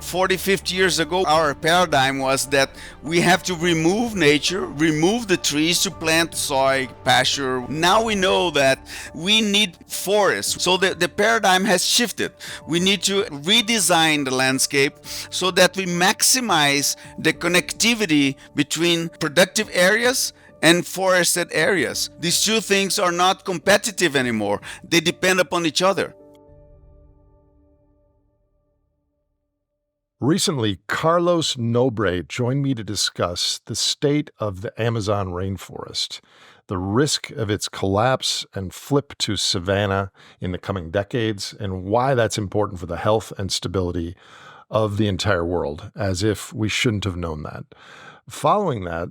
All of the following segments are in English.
40, 50 years ago, our paradigm was that we have to remove nature, remove the trees to plant soy, pasture. Now we know that we need forests. So the paradigm has shifted. We need to redesign the landscape so that we maximize the connectivity between productive areas and forested areas. These two things are not competitive anymore. They depend upon each other. Recently, Carlos Nobre joined me to discuss the state of the Amazon rainforest, the risk of its collapse and flip to savanna in the coming decades, and why that's important for the health and stability of the entire world, as if we shouldn't have known that. Following that,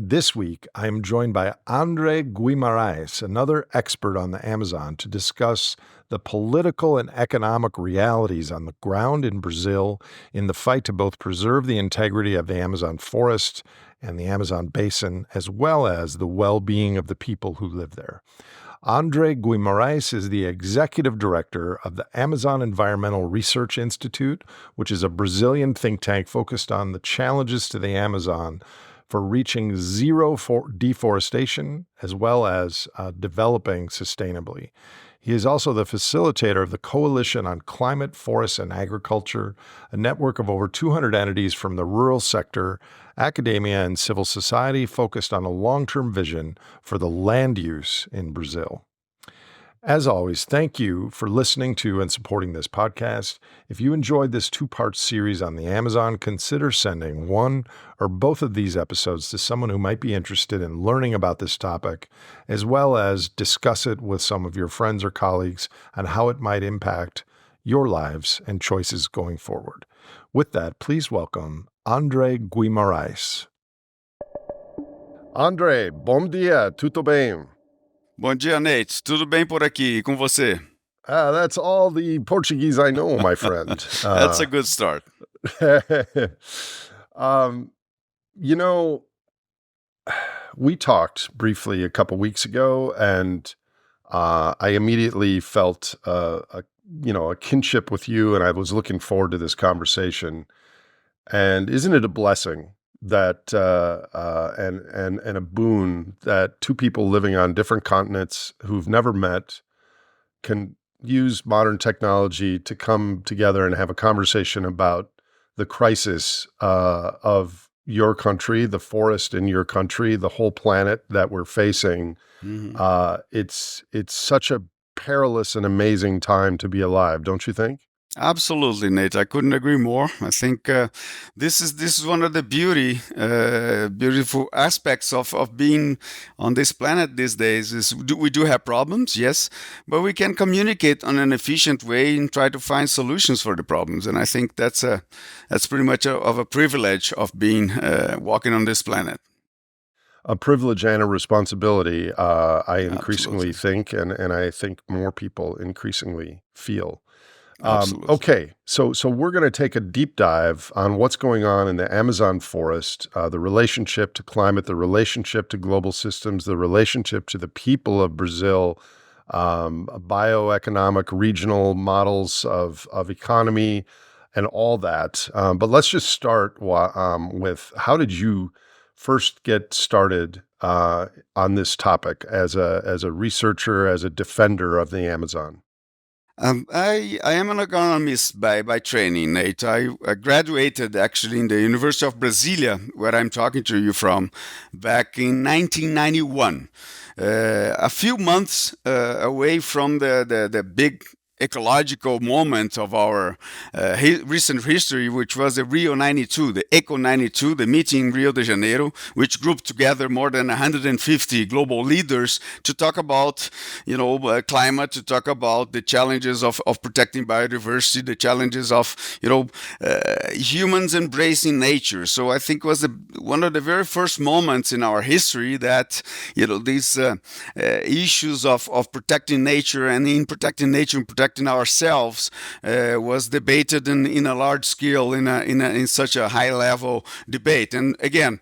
this week, I am joined by André Guimarães, another expert on the Amazon, to discuss the political and economic realities on the ground in Brazil in the fight to both preserve the integrity of the Amazon forest and the Amazon basin, as well as the well-being of the people who live there. André Guimarães is the executive director of the Amazon Environmental Research Institute, which is a Brazilian think tank focused on the challenges to the Amazon for reaching zero deforestation, as well as developing sustainably. He is also the facilitator of the Coalition on Climate, Forests, and Agriculture, a network of over 200 entities from the rural sector, academia, and civil society focused on a long-term vision for the land use in Brazil. As always, thank you for listening to and supporting this podcast. If you enjoyed this two-part series on the Amazon, consider sending one or both of these episodes to someone who might be interested in learning about this topic, as well as discuss it with some of your friends or colleagues on how it might impact your lives and choices going forward. With that, please welcome André Guimarães. André, bom dia, tudo bem? Bom dia, Nate. Tudo bem por aqui? E com você? That's all the Portuguese I know, my friend. That's a good start. We talked briefly a couple weeks ago, and I immediately felt a kinship with you, and I was looking forward to this conversation. And isn't it a blessing that and a boon that two people living on different continents who've never met can use modern technology to come together and have a conversation about the crisis of your country, the forest in your country, the whole planet that we're facing. Mm-hmm. It's such a perilous and amazing time to be alive, don't you think? Absolutely, Nate. I couldn't agree more. I think this is one of the beautiful aspects of being on this planet these days. We do have problems, yes, but we can communicate on an efficient way and try to find solutions for the problems. And I think that's pretty much of a privilege of being walking on this planet. A privilege and a responsibility. I increasingly think, and I think more people increasingly feel. Okay, so we're going to take a deep dive on what's going on in the Amazon forest, the relationship to climate, the relationship to global systems, the relationship to the people of Brazil, bioeconomic regional models of economy, and all that. But let's just start with how did you first get started on this topic as a researcher, as a defender of the Amazon? I am an agronomist by training, Nate. I graduated actually in the University of Brasilia, where I'm talking to you from, back in 1991. A few months away from the big ecological moment of our recent history, which was the Rio 92, the Eco 92, the meeting in Rio de Janeiro, which grouped together more than 150 global leaders to talk about, climate, to talk about the challenges of protecting biodiversity, the challenges of, humans embracing nature. So I think it was one of the very first moments in our history that, these issues of protecting nature and in protecting nature and protecting protecting ourselves was debated in a large scale, in such a high level debate. And again,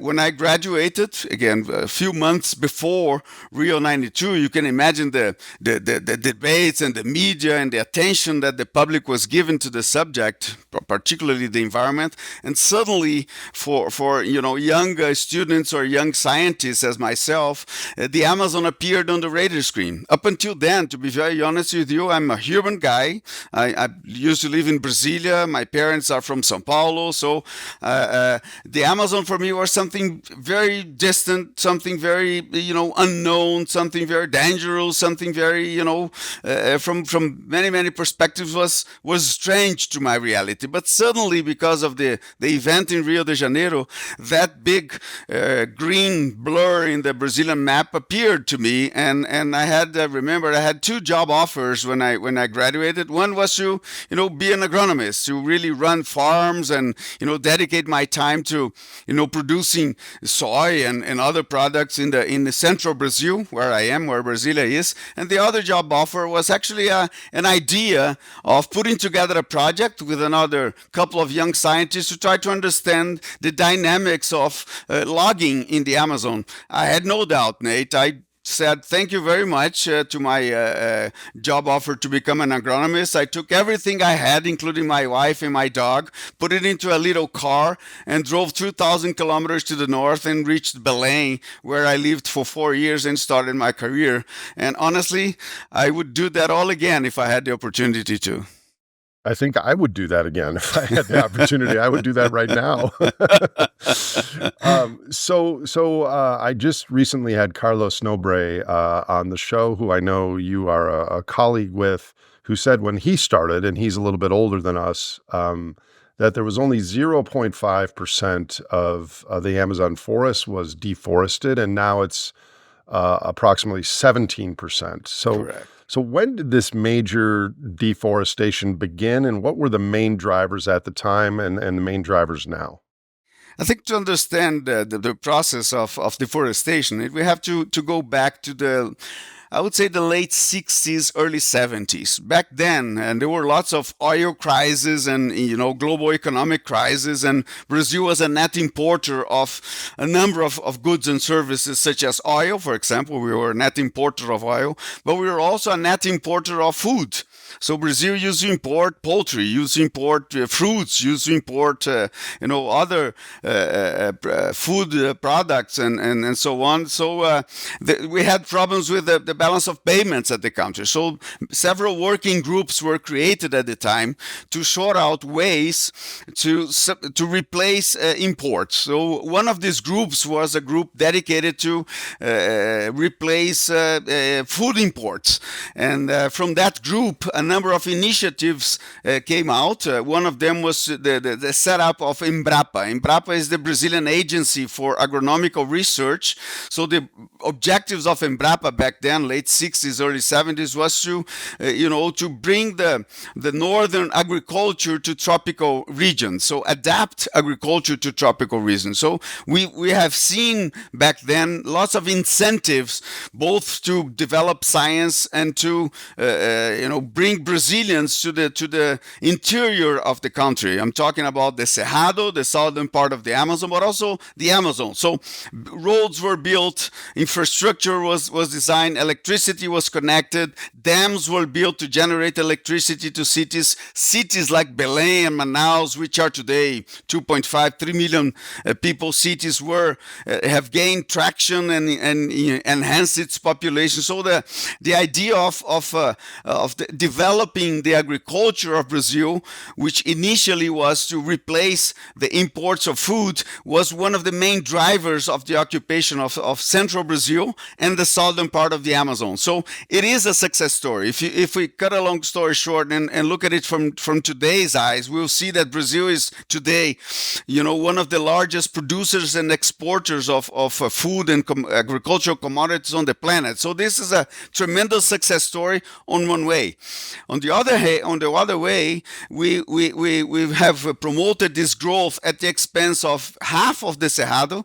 when I graduated, again a few months before Rio '92, you can imagine the debates and the media and the attention that the public was given to the subject, particularly the environment. And suddenly, for young students or young scientists as myself, the Amazon appeared on the radar screen. Up until then, to be very honest with you, I'm a urban guy. I used to live in Brasilia. My parents are from São Paulo, so the Amazon for me was something very distant, something very unknown, something very dangerous, something very from many perspectives was strange to my reality. But suddenly, because of the event in Rio de Janeiro, that big green blur in the Brazilian map appeared to me, and I had remember I had two job offers when I graduated. One was to be an agronomist, to really run farms and dedicate my time to producing soy and other products in the central Brazil, where I am, where Brasilia is. And the other job offer was actually an idea of putting together a project with another couple of young scientists to try to understand the dynamics of logging in the Amazon. I had no doubt, Nate. I said thank you very much to my job offer to become an agronomist. I took everything I had, including my wife and my dog, put it into a little car, and drove 2,000 kilometers to the north and reached Belém, where I lived for 4 years and started my career. And honestly, I would do that all again if I had the opportunity to. I think I would do that again if I had the opportunity. I would do that right now. So I just recently had Carlos Nobre on the show, who I know you are a colleague with, who said when he started, and he's a little bit older than us, that there was only 0.5% of the Amazon forest was deforested, and now it's approximately 17%. Correct. So when did this major deforestation begin, and what were the main drivers at the time and the main drivers now? I think to understand the process of deforestation, we have to go back to I would say the late 60s, early 70s. Back then, and there were lots of oil crises and global economic crisis, and Brazil was a net importer of a number of goods and services, such as oil, for example. We were a net importer of oil, but we were also a net importer of food. So Brazil used to import poultry, used to import fruits, used to import other food products and so on. So we had problems with the balance of payments at the country. So several working groups were created at the time to sort out ways to replace imports. So one of these groups was a group dedicated to replace food imports. And from that group, a number of initiatives came out. One of them was the setup of Embrapa. Embrapa is the Brazilian Agency for Agronomical Research. So the objectives of Embrapa back then, late 60s, early 70s, was to bring the northern agriculture to tropical regions. So adapt agriculture to tropical regions. So we have seen back then lots of incentives, both to develop science and to bring Brazilians to the interior of the country. I'm talking about the Cerrado, the southern part of the Amazon, but also the Amazon. So roads were built, infrastructure was designed, electricity was connected, dams were built to generate electricity to cities. Cities like Belém and Manaus, which are today 2.5, 3 million people cities, have gained traction and enhanced its population. So the idea of developing the agriculture of Brazil, which initially was to replace the imports of food, was one of the main drivers of the occupation of central Brazil and the southern part of the Amazon. So it is a success story. If we cut a long story short and look at it from today's eyes, we'll see that Brazil is today, one of the largest producers and exporters of food and agricultural commodities on the planet. So this is a tremendous success story on one way. On the other way, we have promoted this growth at the expense of half of the Cerrado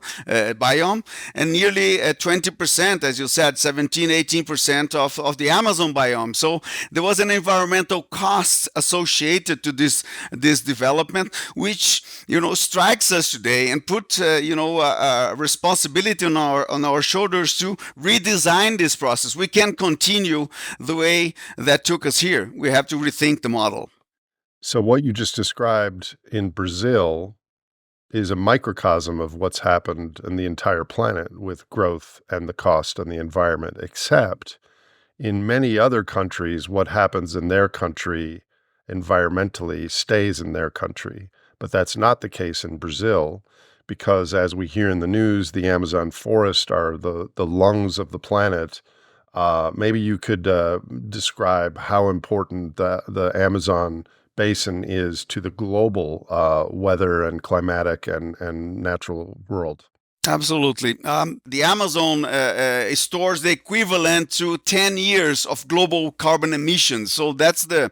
biome, and nearly 20%, as you said, 17, 18% of the Amazon biome. So there was an environmental cost associated to this development, which strikes us today and put responsibility on our shoulders to redesign this process. We can't continue the way that took us here. We have to rethink the model. So what you just described in Brazil is a microcosm of what's happened in the entire planet with growth and the cost on the environment, except in many other countries, what happens in their country environmentally stays in their country. But that's not the case in Brazil, because as we hear in the news, the Amazon forest are the lungs of the planet. Maybe you could describe how important the Amazon basin is to the global weather and climatic and natural world. Absolutely. The Amazon stores the equivalent to 10 years of global carbon emissions. So that's the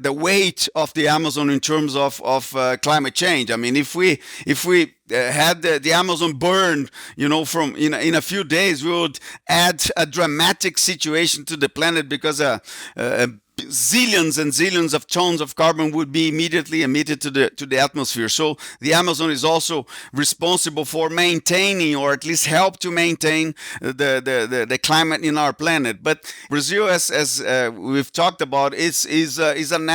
weight of the Amazon in terms of climate change. I mean, if we had the Amazon burned, from in a few days, we would add a dramatic situation to the planet, because zillions and zillions of tons of carbon would be immediately emitted to the atmosphere. So the Amazon is also responsible for maintaining, or at least help to maintain, the climate in our planet. But Brazil, as we've talked about, is an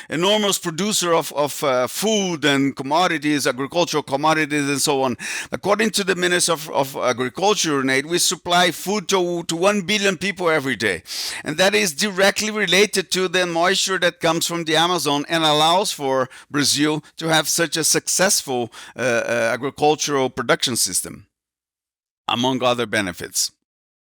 enormous producer of food and commodities, agricultural commodities, and so on. According to the Minister of Agriculture, Nate, we supply food to 1 billion people every day, and that is directly related to the moisture that comes from the Amazon and allows for Brazil to have such a successful agricultural production system, among other benefits.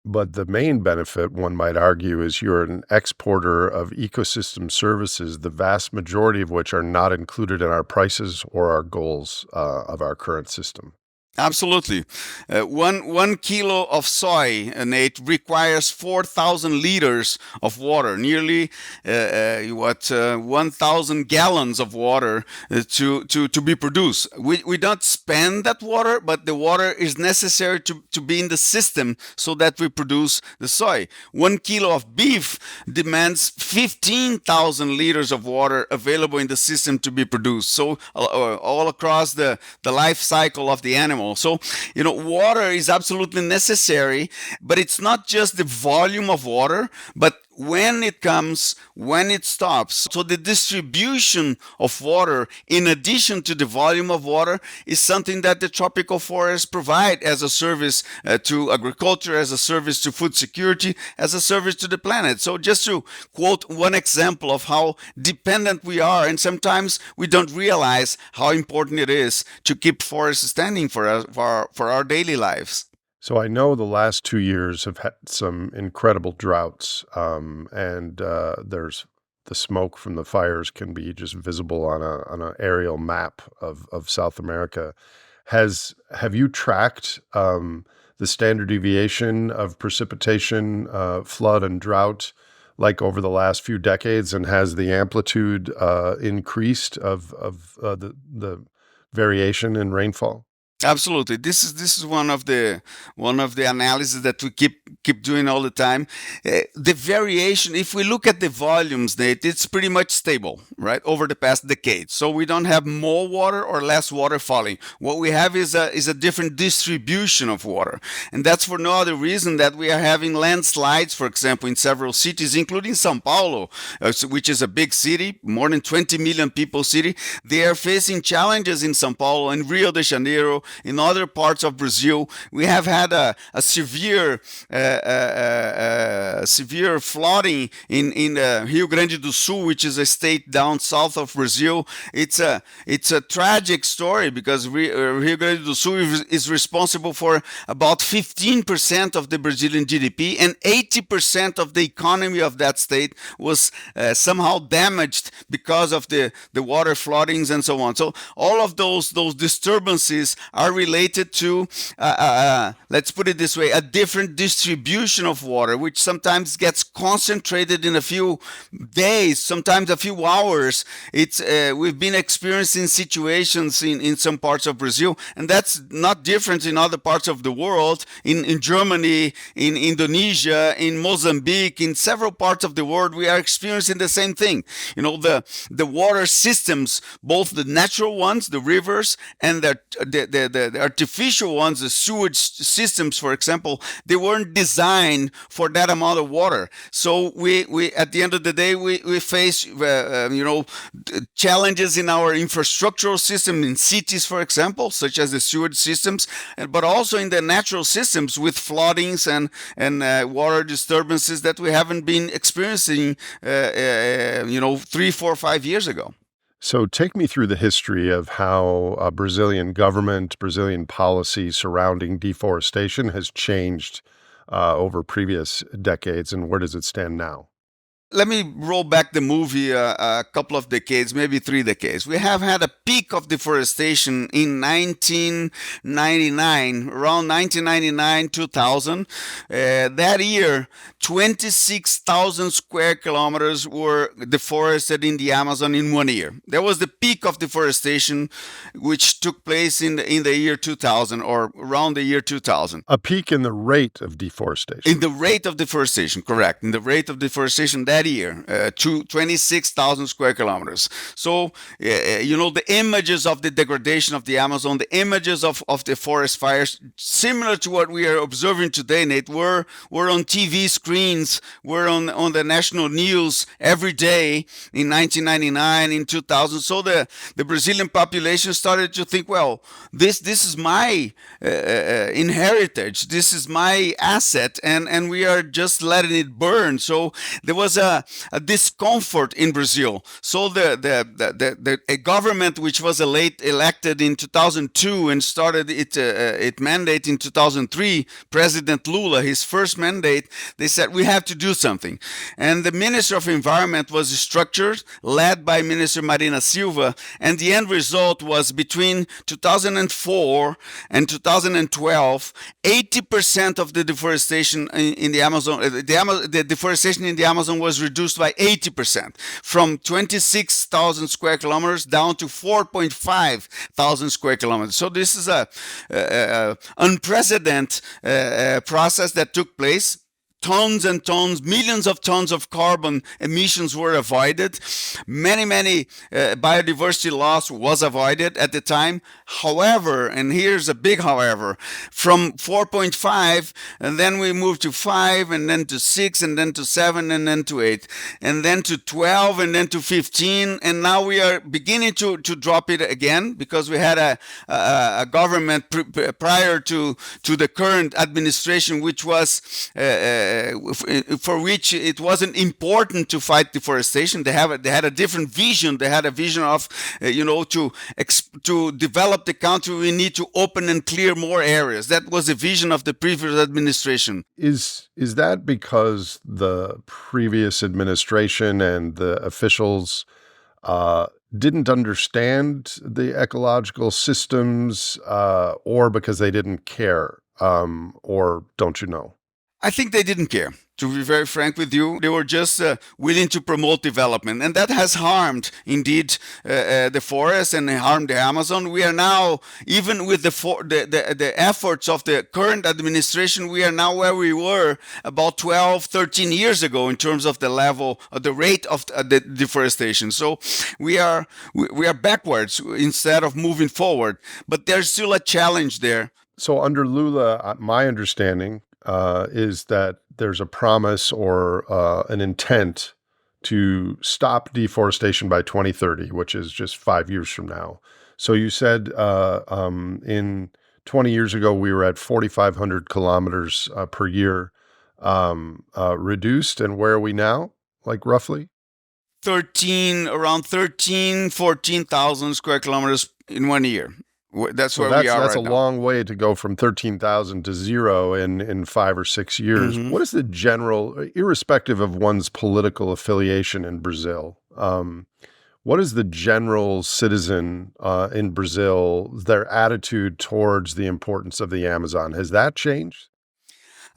But the main benefit, one might argue, is you're an exporter of ecosystem services, the vast majority of which are not included in our prices or our goals of our current system. Absolutely. 1 kilo of soy, Nate, requires 4,000 liters of water, nearly 1,000 gallons of water to be produced. We don't spend that water, but the water is necessary to be in the system so that we produce the soy. 1 kilo of beef demands 15,000 liters of water available in the system to be produced. So all across the life cycle of the animal. So, water is absolutely necessary, but it's not just the volume of water, but when it comes, when it stops. So the distribution of water, in addition to the volume of water, is something that the tropical forests provide as a service to agriculture, as a service to food security, as a service to the planet. So just to quote one example of how dependent we are, and sometimes we don't realize how important it is to keep forests standing for our daily lives. So I know the last 2 years have had some incredible droughts, and there's the smoke from the fires can be just visible on an aerial map of South America. Have you tracked the standard deviation of precipitation, flood, and drought, like over the last few decades, and has the amplitude increased of the variation in rainfall? Absolutely. This is one of the analyses that we keep doing all the time. The variation, if we look at the volumes, Nate, it's pretty much stable, right, over the past decade. So we don't have more water or less water falling. What we have is a different distribution of water, and that's for no other reason that we are having landslides, for example, in several cities, including São Paulo, which is a big city, more than 20 million people city. They are facing challenges in São Paulo and Rio de Janeiro. In other parts of Brazil, we have had a severe flooding in Rio Grande do Sul, which is a state down south of Brazil. It's a tragic story, because Rio Grande do Sul is responsible for about 15% of the Brazilian GDP, and 80% of the economy of that state was somehow damaged because of the water floodings and so on. So all of those disturbances are related to, let's put it this way, a different distribution of water, which sometimes gets concentrated in a few days, sometimes a few hours. We've been experiencing situations in some parts of Brazil, and that's not different in other parts of the world, in Germany, in Indonesia, in Mozambique, in several parts of the world. We are experiencing the same thing. The water systems, both the natural ones, the rivers, and the artificial ones, the sewage systems, for example, they weren't designed for that amount of water. So we at the end of the day, we face challenges in our infrastructural system in cities, for example, such as the sewage systems, but also in the natural systems with floodings and water disturbances that we haven't been experiencing 3, 4, 5 years ago. So take me through the history of how Brazilian government, Brazilian policy surrounding deforestation has changed over previous decades, and where does it stand now? Let me roll back the movie a couple of decades, maybe 3 decades. We have had a peak of deforestation in 1999, around 1999, 2000. That year, 26,000 square kilometers were deforested in the Amazon in 1 year. That was the peak of deforestation, which took place in the year 2000 or around the year 2000. A peak in the rate of deforestation. In the rate of deforestation, correct. In the rate of deforestation that year, 26,000 square kilometers. So, the images of the degradation of the Amazon, the images of the forest fires, similar to what we are observing today, Nate, were on TV screens, were on the national news every day in 1999, in 2000. So the Brazilian population started to think, well, this is my inheritance, this is my asset, and we are just letting it burn. So there was a discomfort in Brazil. So a government which was elected in 2002 and started its mandate in 2003, President Lula, his first mandate, they said we have to do something. And the Minister of Environment was structured, led by Minister Marina Silva, and the end result was between 2004 and 2012, 80% of the deforestation in the Amazon, the deforestation in the Amazon was reduced by 80%, from 26,000 square kilometers down to 4.5 thousand square kilometers. So this is a unprecedented process that took place. Tons and tons, millions of tons of carbon emissions were avoided. Many biodiversity loss was avoided at the time. However, and here's a big however, from 4.5, and then we moved to 5, and then to 6, and then to 7, and then to 8, and then to 12, and then to 15, and now we are beginning to drop it again because we had a government prior to the current administration, which was for which it wasn't important to fight deforestation. They had a different vision. They had a vision of, to develop the country, we need to open and clear more areas. That was the vision of the previous administration. Is that because the previous administration and the officials didn't understand the ecological systems, or because they didn't care, or don't you know? I think they didn't care. To be very frank with you, they were just willing to promote development, and that has harmed, indeed, the forest and harmed the Amazon. We are now, even with the efforts of the current administration, we are now where we were about 12, 13 years ago in terms of the level, the rate of the deforestation. So we are backwards instead of moving forward, but there's still a challenge there. So under Lula, my understanding is that there's a promise or an intent to stop deforestation by 2030, which is just 5 years from now. So you said in 20 years ago, we were at 4,500 kilometers per year reduced. And where are we now, like roughly? Around 14,000 square kilometers in 1 year. That's where we are right now. That's a long way to go from 13,000 to 0 in 5 or 6 years. Mm-hmm. What is the general, irrespective of one's political affiliation in Brazil, What is the general citizen in Brazil, their attitude towards the importance of the Amazon? Has that changed?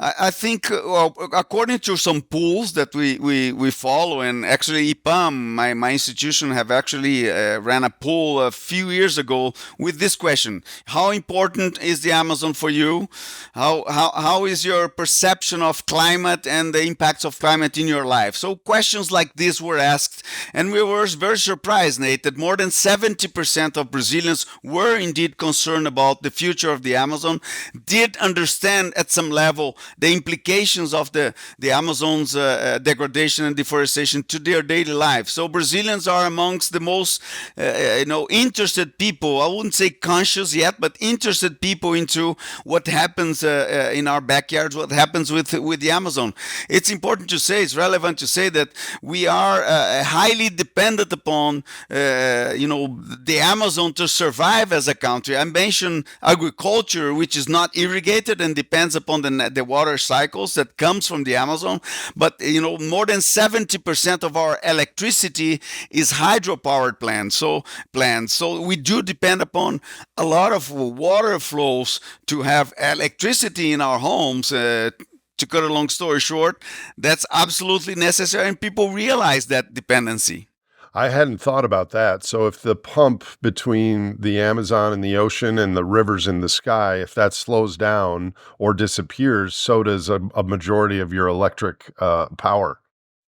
I think, well, according to some polls that we follow, and actually EPAM, my institution, have actually ran a poll a few years ago with this question: how important is the Amazon for you? How is your perception of climate and the impacts of climate in your life? So questions like this were asked, and we were very surprised, Nate, that more than 70% of Brazilians were indeed concerned about the future of the Amazon, did understand at some level the implications of the Amazon's degradation and deforestation to their daily life. So Brazilians are amongst the most interested people. I wouldn't say conscious yet, but interested people into what happens in our backyards, what happens with the Amazon. It's important to say, it's relevant to say that we are highly dependent upon the Amazon to survive as a country. I mentioned agriculture, which is not irrigated and depends upon the water cycles that comes from the Amazon. But more than 70% of our electricity is hydropowered plants. So we do depend upon a lot of water flows to have electricity in our homes. To cut a long story short, that's absolutely necessary, and people realize that dependency. I hadn't thought about that. So if the pump between the Amazon and the ocean and the rivers in the sky, if that slows down or disappears, so does a majority of your electric power.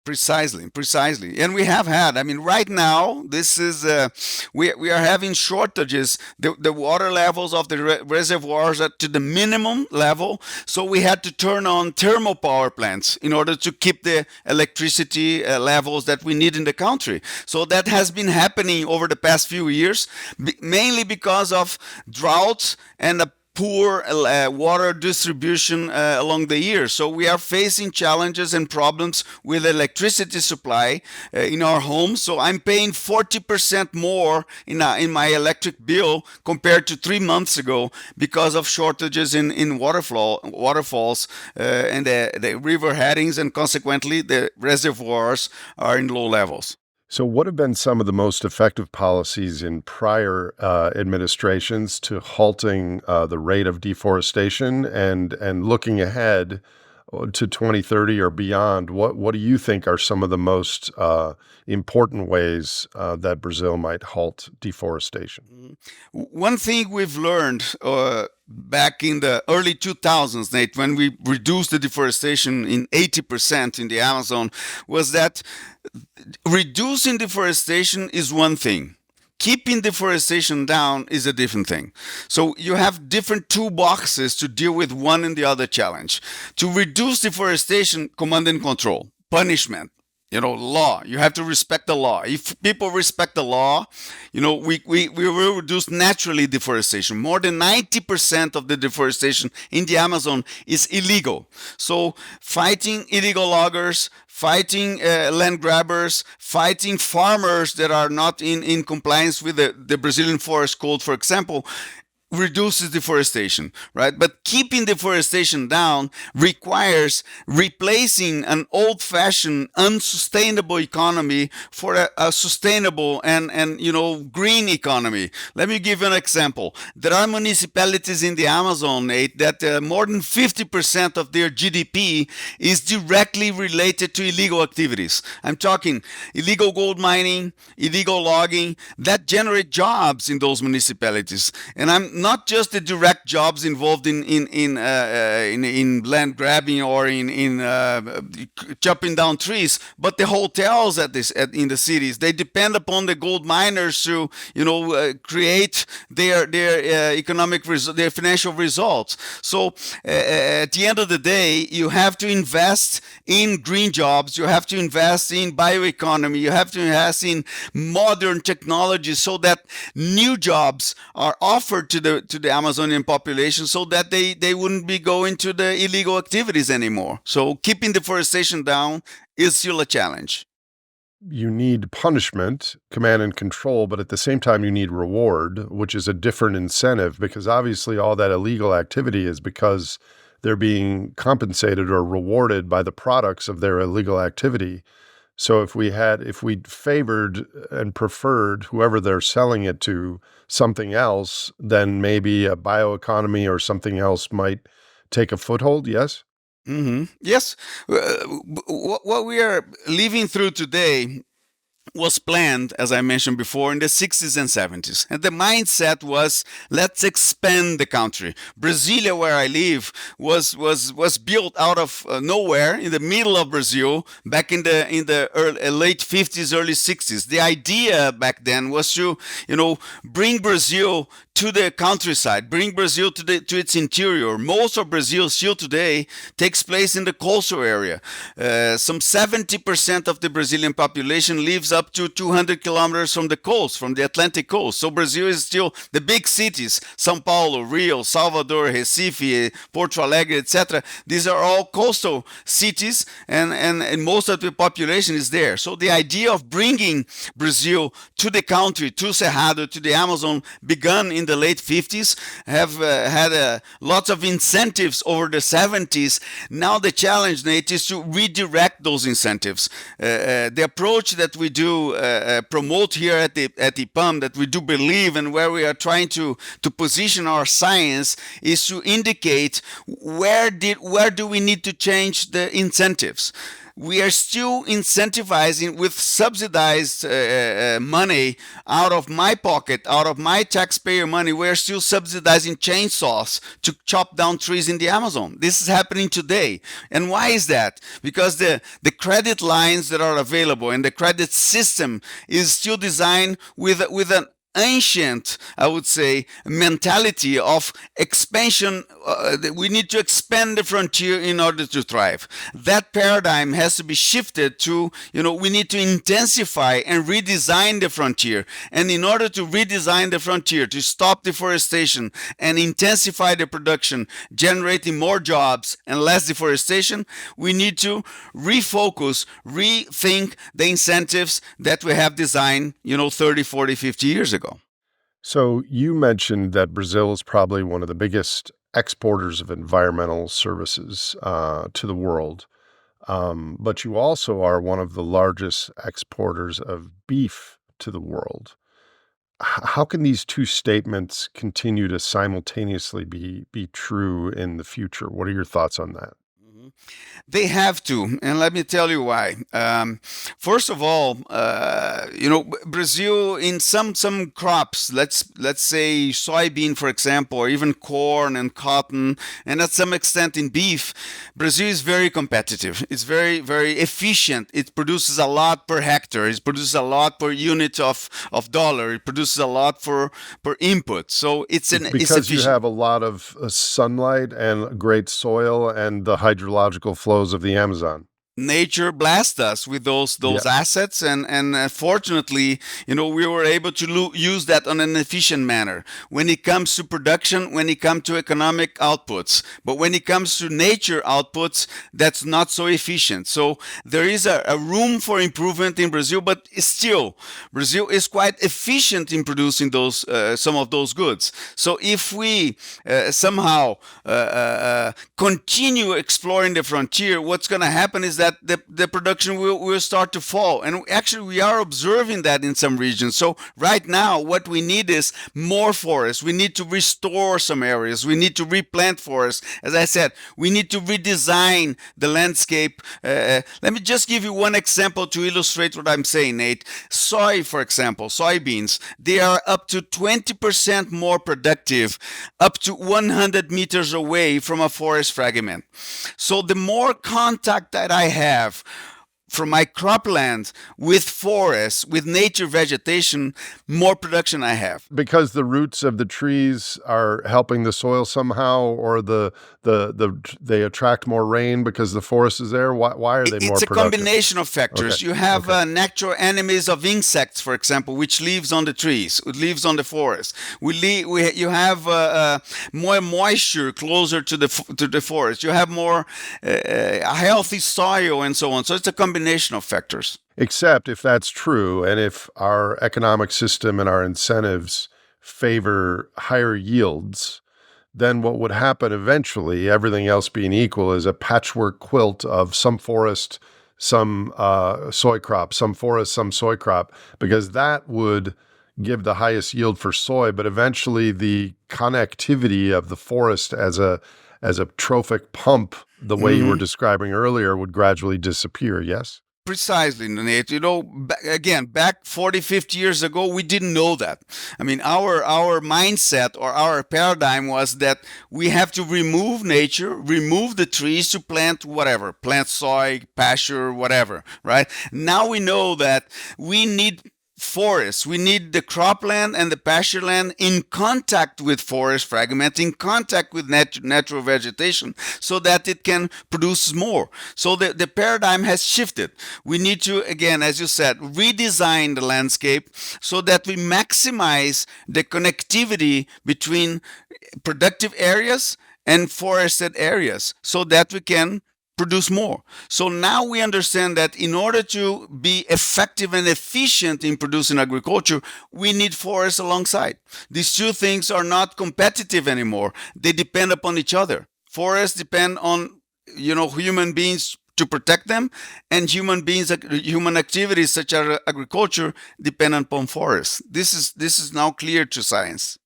Precisely. And we have had, I mean, right now, this is, we are having shortages. The water levels of the reservoirs are to the minimum level. So we had to turn on thermal power plants in order to keep the electricity levels that we need in the country. So that has been happening over the past few years, mainly because of droughts and a poor water distribution along the year. So we are facing challenges and problems with electricity supply in our homes. So I'm paying 40% more in my electric bill compared to 3 months ago because of shortages in waterfalls and the river headings, and consequently the reservoirs are in low levels. So, what have been some of the most effective policies in prior administrations to halting the rate of deforestation and looking ahead to 2030 or beyond? What do you think are some of the most important ways that Brazil might halt deforestation? One thing we've learned back in the early 2000s, Nate, when we reduced the deforestation in 80% in the Amazon, was that reducing deforestation is one thing. Keeping deforestation down is a different thing. So you have different toolboxes to deal with one and the other challenge. To reduce deforestation, command and control, punishment, law. You have to respect the law. If people respect the law, we will reduce naturally deforestation. More than 90% of the deforestation in the Amazon is illegal. So fighting illegal loggers, fighting land grabbers, fighting farmers that are not in compliance with the Brazilian Forest Code, for example, reduces deforestation, right? But keeping deforestation down requires replacing an old-fashioned, unsustainable economy for a sustainable and green economy. Let me give you an example. There are municipalities in the Amazon, Nate, that more than 50% of their GDP is directly related to illegal activities. I'm talking illegal gold mining, illegal logging, that generate jobs in those municipalities. And I'm not just the direct jobs involved in land grabbing or in chopping down trees, but the hotels in the cities. They depend upon the gold miners to create their their financial results. So at the end of the day, you have to invest in green jobs. You have to invest in bioeconomy. You have to invest in modern technology so that new jobs are offered to the Amazonian population, so that they wouldn't be going to the illegal activities anymore. So keeping deforestation down is still a challenge. You need punishment, command and control, but at the same time you need reward, which is a different incentive, because obviously all that illegal activity is because they're being compensated or rewarded by the products of their illegal activity. So if we favored and preferred whoever they're selling it to something else, then maybe a bioeconomy or something else might take a foothold. Yes. Yes. What we are living through today was planned, as I mentioned before, in the 60s and 70s. And the mindset was, let's expand the country. Brasilia, where I live, was built out of nowhere in the middle of Brazil back in the late 50s, early 60s. The idea back then was to, bring Brazil to the countryside, bring Brazil to its interior. Most of Brazil still today takes place in the coastal area. Some 70% of the Brazilian population lives up to 200 kilometers from the coast, from the Atlantic coast. So Brazil is still the big cities, São Paulo, Rio, Salvador, Recife, Porto Alegre, etc. These are all coastal cities, and most of the population is there. So the idea of bringing Brazil to the country, to Cerrado, to the Amazon, began in the late 50s, have had lots of incentives over the 70s. Now the challenge, Nate, is to redirect those incentives. The approach that we do promote here at the IPAM, that we do believe, and where we are trying to position our science, is to indicate where do we need to change the incentives. We are still incentivizing with subsidized money out of my pocket, out of my taxpayer money. We are still subsidizing chainsaws to chop down trees in the Amazon. This is happening today. And why is that? Because the credit lines that are available and the credit system is still designed with an ancient, I would say, mentality of expansion. We need to expand the frontier in order to thrive. That paradigm has to be shifted to, we need to intensify and redesign the frontier. And in order to redesign the frontier, to stop deforestation and intensify the production, generating more jobs and less deforestation, we need to refocus, rethink the incentives that we have designed, 30, 40, 50 years ago. So you mentioned that Brazil is probably one of the biggest exporters of environmental services to the world, but you also are one of the largest exporters of beef to the world. How can these two statements continue to simultaneously be true in the future? What are your thoughts on that? They have to, and let me tell you why. First of all, Brazil in some crops, let's say soybean, for example, or even corn and cotton, and at some extent in beef, Brazil is very competitive. It's very, very efficient. It produces a lot per hectare. It produces a lot per unit of dollar. It produces a lot per input. So it's because you have a lot of sunlight and great soil and the hydrological flows of the Amazon. Nature blessed us with those assets, and fortunately, we were able to use that on an efficient manner when it comes to production, when it comes to economic outputs. But when it comes to nature outputs, that's not so efficient. So there is a room for improvement in Brazil, but still, Brazil is quite efficient in producing those some of those goods. So if we somehow continue exploring the frontier, what's going to happen is that the production will start to fall. And actually, we are observing that in some regions. So right now, what we need is more forests. We need to restore some areas. We need to replant forests. As I said, we need to redesign the landscape. Let me just give you one example to illustrate what I'm saying, Nate. Soy, for example, soybeans, they are up to 20% more productive, up to 100 meters away from a forest fragment. So the more contact that I have from my cropland with forests, with nature vegetation, more production I have. Because the roots of the trees are helping the soil somehow, or they attract more rain because the forest is there? Why are they more productive? It's a combination of factors. Okay. You have natural enemies of insects, for example, which lives on the trees, it lives on the forest. You have more moisture closer to the forest. You have more a healthy soil and so on. So it's a combination of factors. Except if that's true, and if our economic system and our incentives favor higher yields, then what would happen eventually, everything else being equal, is a patchwork quilt of some forest some soy crop, some forest, some soy crop, because that would give the highest yield for soy. But eventually the connectivity of the forest as a trophic pump, the way you were describing earlier, would gradually disappear, yes? Precisely, Nate. Again, back 40, 50 years ago, we didn't know that. I mean, our mindset or our paradigm was that we have to remove nature, remove the trees to plant whatever, plant soy, pasture, whatever, right? Now we know that we need forests. We need the cropland and the pasture land in contact with forest fragments, in contact with natural vegetation, so that it can produce more. So the paradigm has shifted. We need to, again, as you said, redesign the landscape so that we maximize the connectivity between productive areas and forested areas so that we can produce more. So now we understand that in order to be effective and efficient in producing agriculture, we need forests alongside. These two things are not competitive anymore. They depend upon each other. Forests depend on, human beings to protect them, and human activities such as agriculture depend upon forests. This is now clear to science.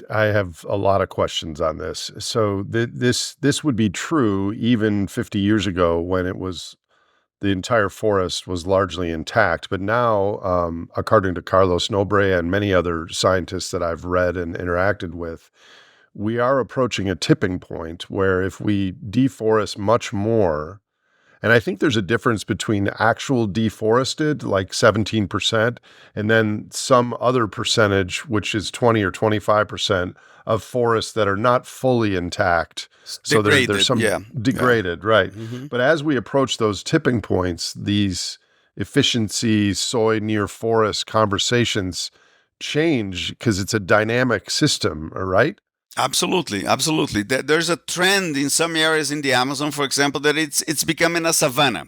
I have a lot of questions on this. So this would be true even 50 years ago when the entire forest was largely intact. But now, according to Carlos Nobre and many other scientists that I've read and interacted with, we are approaching a tipping point where if we deforest much more, and I think there's a difference between actual deforested, like 17%, and then some other percentage, which is 20 or 25% of forests that are not fully intact. So there's some degraded, right? Mm-hmm. But as we approach those tipping points, these efficiency, soy near forest conversations change because it's a dynamic system, right? Absolutely. There's a trend in some areas in the Amazon, for example, that it's becoming a savanna.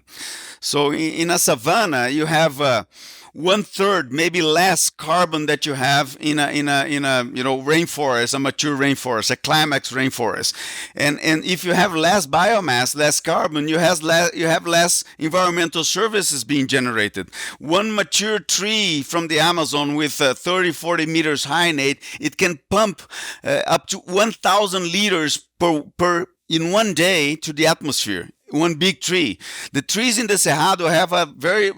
So in a savanna, you have 1/3, maybe less carbon that you have in a rainforest, a mature rainforest, a climax rainforest, and if you have less biomass, less carbon, you have less environmental services being generated. One mature tree from the Amazon with 30, 40 meters high, Nate, it can pump up to 1,000 liters per in one day to the atmosphere. One big tree. The trees in the Cerrado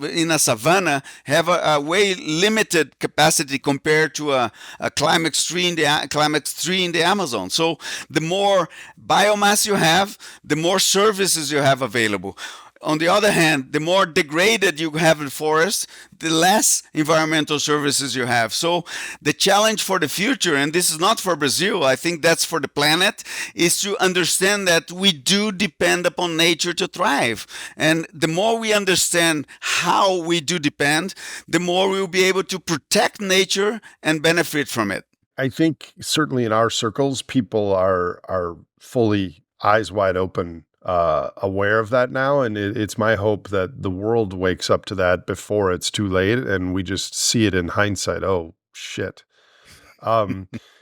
in a savanna, have a way limited capacity compared to a climax tree in the Amazon. So the more biomass you have, the more services you have available. On the other hand, the more degraded you have in forests, the less environmental services you have. So the challenge for the future, and this is not for Brazil, I think that's for the planet, is to understand that we do depend upon nature to thrive. And the more we understand how we do depend, the more we will be able to protect nature and benefit from it. I think certainly in our circles, people are fully eyes wide open aware of that now, and it's my hope that the world wakes up to that before it's too late, and we just see it in hindsight. Oh shit!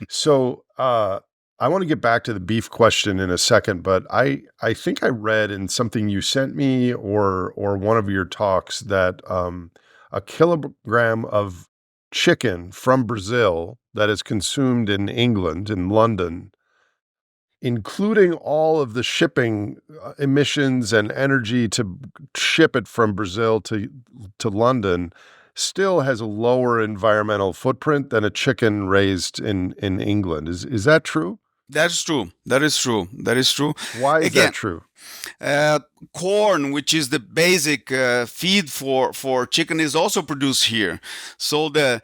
So I want to get back to the beef question in a second, but I think I read in something you sent me or one of your talks that a kilogram of chicken from Brazil that is consumed in England, in London, including all of the shipping emissions and energy to ship it from Brazil to London, still has a lower environmental footprint than a chicken raised in England. Is that true? That's true. That is true. Why is that true? Corn, which is the basic feed for chicken, is also produced here. So the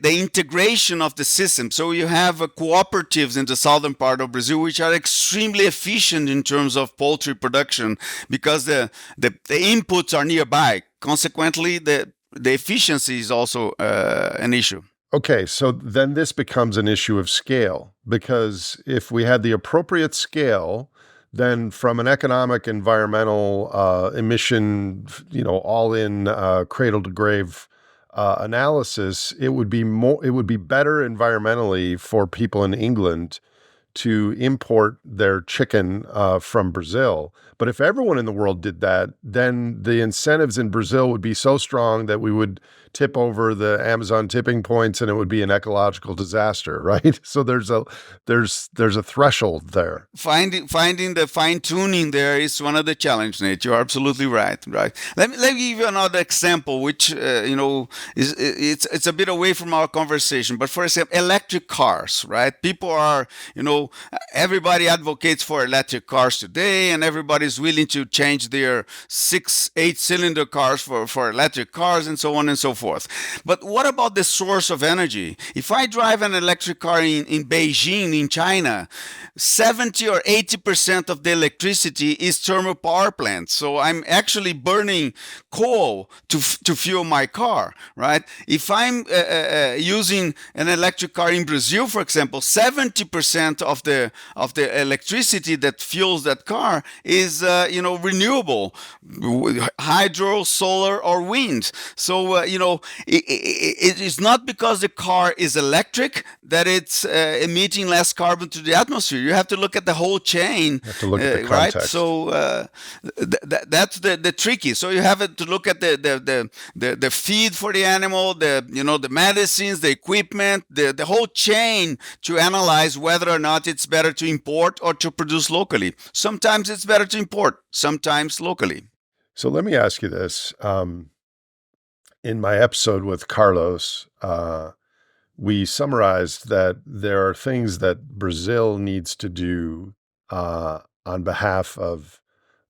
integration of the system. So you have cooperatives in the southern part of Brazil, which are extremely efficient in terms of poultry production because the inputs are nearby. Consequently, the efficiency is also an issue. Okay, so then this becomes an issue of scale, because if we had the appropriate scale, then from an economic, environmental, emission, all in cradle to grave analysis, it would be better environmentally for people in England to import their chicken from Brazil. But if everyone in the world did that, then the incentives in Brazil would be so strong that we would tip over the Amazon tipping points, and it would be an ecological disaster, right? So there's a threshold there. Finding the fine tuning there is one of the challenges, Nate. You're absolutely right. Right. Let me give you another example, which it's a bit away from our conversation. But for example, electric cars, right? People are, everybody advocates for electric cars today, and everybody's willing to change their 6-8 cylinder cars for electric cars, and so on and so forth. But what about the source of energy? If I drive an electric car in Beijing, in China, 70 or 80% of the electricity is thermal power plants. So I'm actually burning coal to fuel my car, right? If I'm using an electric car in Brazil, for example, 70% of the electricity that fuels that car is renewable, hydro, solar, or wind. So it is not because the car is electric that it's emitting less carbon to the atmosphere. You have to look at the whole chain, You have to look at the right? context. So that's the tricky. So you have to look at the feed for the animal, the medicines, the equipment, the whole chain to analyze whether or not it's better to import or to produce locally. Sometimes it's better to import, sometimes locally. So let me ask you this. In my episode with Carlos, we summarized that there are things that Brazil needs to do on behalf of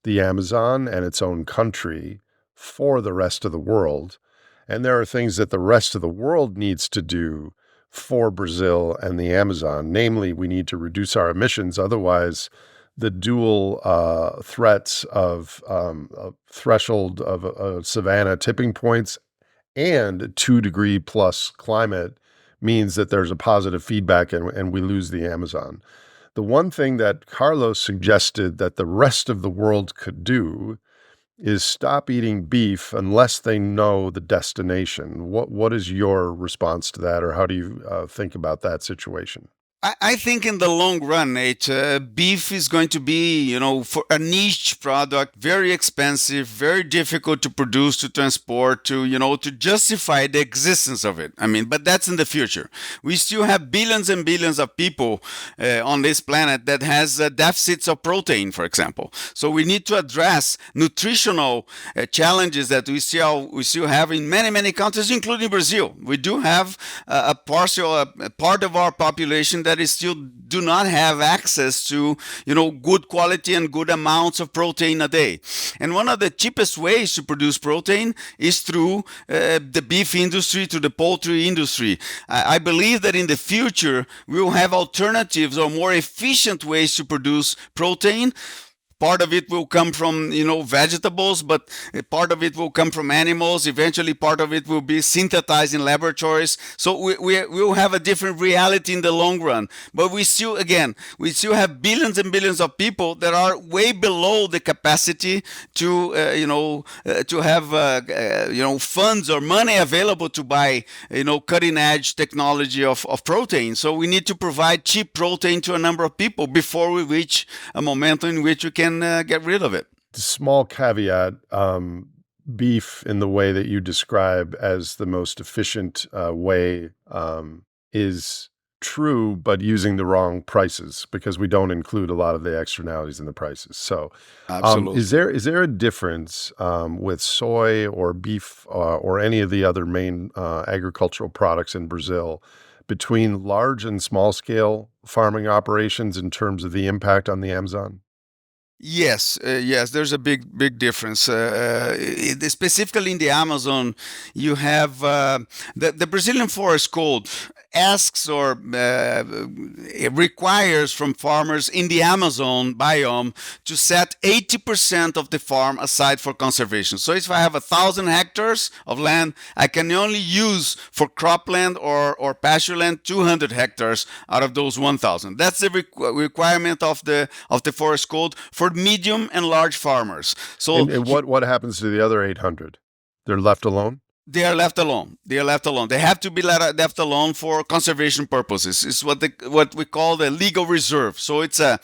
the Amazon and its own country for the rest of the world. And there are things that the rest of the world needs to do for Brazil and the Amazon. Namely, we need to reduce our emissions. Otherwise, the dual threats of a threshold of savanna tipping points and 2 degree plus climate means that there's a positive feedback and we lose the Amazon. The one thing that Carlos suggested that the rest of the world could do is stop eating beef unless they know the destination. What is your response to that, or how do you think about that situation? I think in the long run, Nate, beef is going to be, for a niche product, very expensive, very difficult to produce, to transport, to justify the existence of it. I mean, but that's in the future. We still have billions and billions of people on this planet that has deficits of protein, for example. So we need to address nutritional challenges that we still have in many, many countries, including Brazil. We do have a part of our population that is still do not have access to good quality and good amounts of protein a day. And one of the cheapest ways to produce protein is through the beef industry, to the poultry industry. I believe that in the future we will have alternatives or more efficient ways to produce protein. Part of it will come from vegetables, but part of it will come from animals. Eventually, part of it will be synthesized in laboratories. So we will have a different reality in the long run. But we still have billions and billions of people that are way below the capacity to have funds or money available to buy cutting edge technology of protein. So we need to provide cheap protein to a number of people before we reach a momentum in which we can get rid of it. Small caveat, beef in the way that you describe as the most efficient way is true, but using the wrong prices, because we don't include a lot of the externalities in the prices. So Absolutely. is there a difference with soy or beef or any of the other main agricultural products in Brazil between large and small scale farming operations in terms of the impact on the Amazon? Yes, there's a big difference. Specifically in the Amazon, you have the Brazilian Forest Code asks or requires from farmers in the Amazon biome to set 80% of the farm aside for conservation. So if I have 1,000 hectares of land, I can only use for cropland or pasture land 200 hectares out of those 1,000. That's the requirement of the Forest Code for medium and large farmers. So And what happens to the other 800? They're left alone? They are left alone. They are left alone. They have to be left alone for conservation purposes. It's what we call the legal reserve. So it's a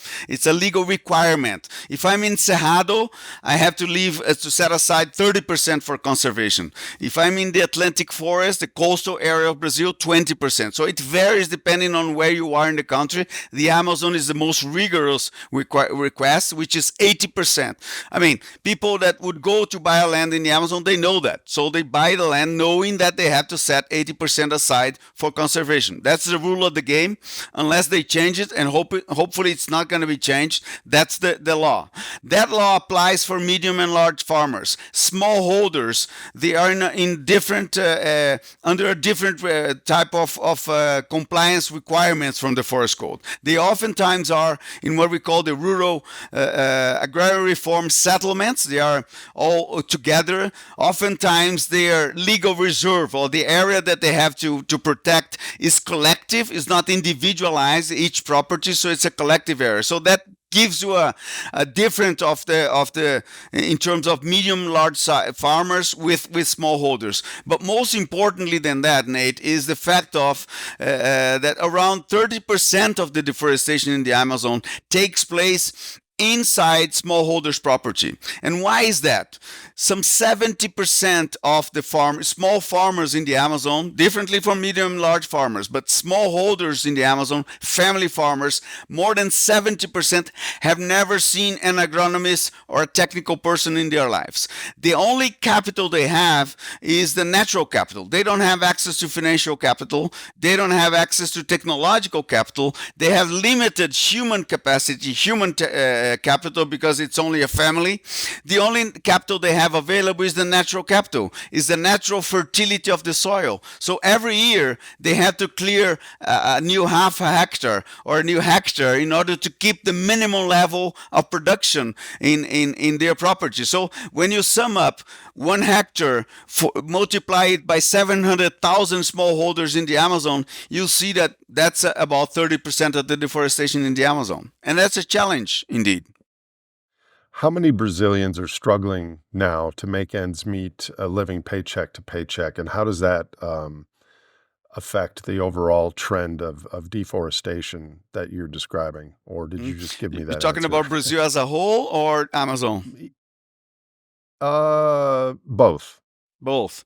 legal requirement. If I'm in Cerrado, I have to leave to set aside 30% for conservation. If I'm in the Atlantic forest, the coastal area of Brazil, 20%. So it varies depending on where you are in the country. The Amazon is the most rigorous request, which is 80%. I mean, people that would go to buy a land in the Amazon, they know that. So they buy the land knowing that they have to set 80% aside for conservation. That's the rule of the game. Unless they change it, and hopefully it's not going to be changed, that's the law. That law applies for medium and large farmers. Smallholders, they are in different, under a different type of compliance requirements from the forest code. They oftentimes are in what we call the rural agrarian reform settlements. They are all together. Oftentimes their legal reserve, or the area that they have to protect, is collective, is not individualized, each property, so it's a collective area. So that gives you a difference of the in terms of medium large farmers with smallholders. But most importantly than that, Nate, is the fact of that around 30% of the deforestation in the Amazon takes place inside smallholders' property. And why is that? Some 70% of the small farmers in the Amazon, differently from medium and large farmers, but smallholders in the Amazon, family farmers, more than 70% have never seen an agronomist or a technical person in their lives. The only capital they have is the natural capital. They don't have access to financial capital. They don't have access to technological capital. They have limited human capacity, human capital, because it's only a family. The only capital they have available is the natural capital, is the natural fertility of the soil. So every year they have to clear a new half a hectare or a new hectare in order to keep the minimum level of production in their property. So when you sum up 1 hectare, multiply it by 700,000 smallholders in the Amazon, you'll see that that's about 30% of the deforestation in the Amazon. And that's a challenge indeed. How many Brazilians are struggling now to make ends meet, living paycheck to paycheck, and how does that affect the overall trend of deforestation that you're describing? Or did you just give me that You're talking answer? about Brazil as a whole or Amazon? Both. Both.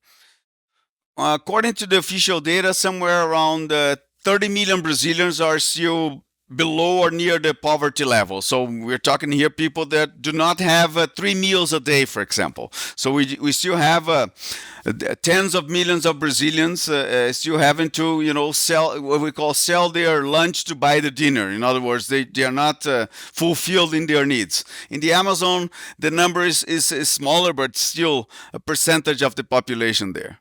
According to the official data, somewhere around 30 million Brazilians are still below or near the poverty level. So we're talking here people that do not have 3 meals a day, for example. So we still have tens of millions of Brazilians still having to sell what we call sell their lunch to buy the dinner. In other words, they are not fulfilled in their needs. In the Amazon, the number is smaller, but still a percentage of the population there.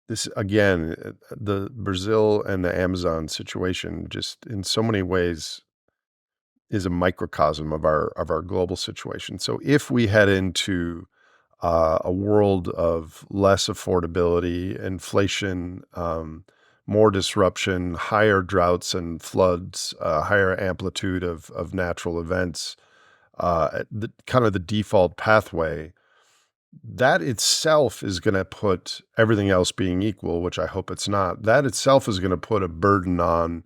This again, the Brazil and the Amazon situation, just in so many ways, is a microcosm of our global situation. So if we head into a world of less affordability, inflation, more disruption, higher droughts and floods, higher amplitude of natural events, kind of the default pathway, that itself is going to put, everything else being equal, which I hope it's not, that itself is going to put a burden on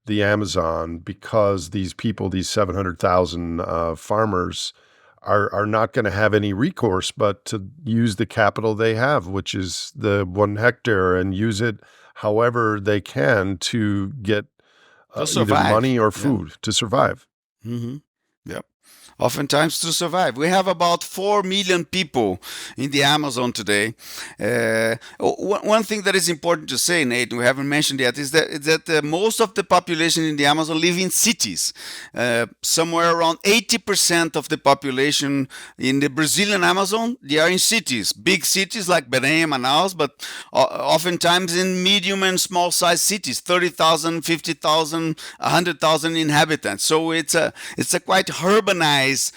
the Amazon, because these people, these 700,000 farmers, are not going to have any recourse but to use the capital they have, which is the 1 hectare, and use it however they can to get either money or food to survive. Mm-hmm. Yep. Oftentimes to survive. We have about 4 million people in the Amazon today. One thing that is important to say, Nate, we haven't mentioned yet, is that most of the population in the Amazon live in cities. Somewhere around 80% of the population in the Brazilian Amazon, they are in cities, big cities like Belém, Manaus, but oftentimes in medium and small size cities, 30,000, 50,000, 100,000 inhabitants. So it's a quite urbanized urbanized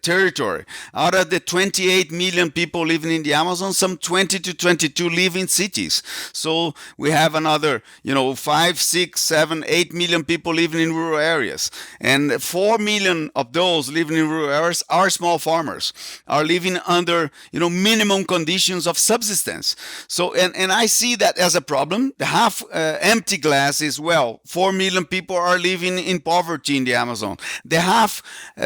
territory. Out of the 28 million people living in the Amazon, some 20 to 22 live in cities. So we have another, 5, 6, 7, 8 million people living in rural areas. And 4 million of those living in rural areas are small farmers, are living under, minimum conditions of subsistence. So, and I see that as a problem. The half empty glass is, 4 million people are living in poverty in the Amazon. The half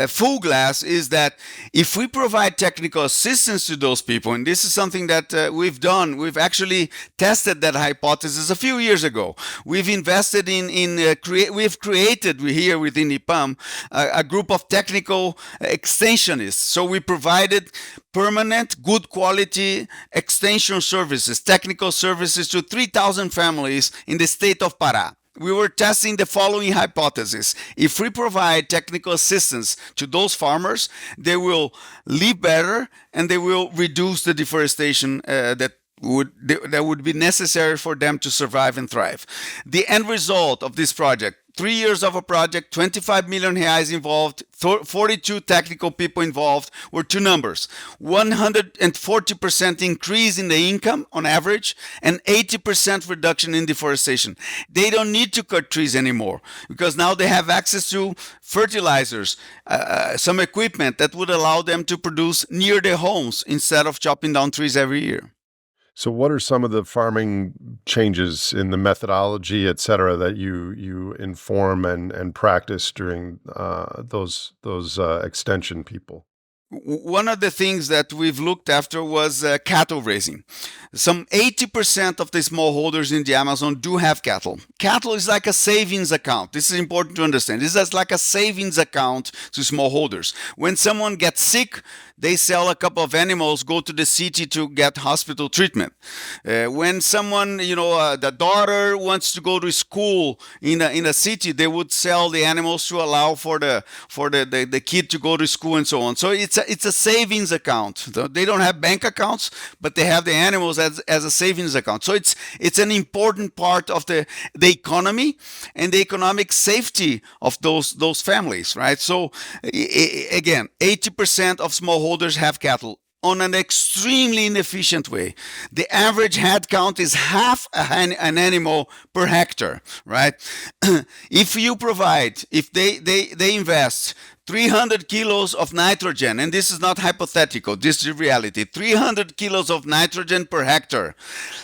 full glass is that if we provide technical assistance to those people, and this is something that we've done, we've actually tested that hypothesis a few years ago. We've invested we've created here within IPAM a group of technical extensionists. So we provided permanent, good quality extension services, technical services to 3,000 families in the state of Pará. We were testing the following hypothesis. If we provide technical assistance to those farmers, they will live better and they will reduce the deforestation that would be necessary for them to survive and thrive. The end result of this project, 3 years of a project, 25 million reais involved, 42 technical people involved, were two numbers: 140% increase in the income on average and 80% reduction in deforestation. They don't need to cut trees anymore because now they have access to fertilizers, some equipment that would allow them to produce near their homes instead of chopping down trees every year. So what are some of the farming changes in the methodology, et cetera, that you inform and practice during those extension people? One of the things that we've looked after was cattle raising. Some 80% of the smallholders in the Amazon do have cattle. Cattle is like a savings account. This is important to understand. This is like a savings account to smallholders. When someone gets sick, they sell a couple of animals, go to the city to get hospital treatment. When someone, the daughter wants to go to school in a city, they would sell the animals to allow for the kid to go to school and so on. So it's a savings account. They don't have bank accounts, but they have the animals as a savings account. So it's an important part of the economy and the economic safety of those families, right? So again, 80% of smallholders have cattle on an extremely inefficient way. The average head count is half an animal per hectare, right? If they invest 300 kilos of nitrogen, and this is not hypothetical, this is reality, 300 kilos of nitrogen per hectare,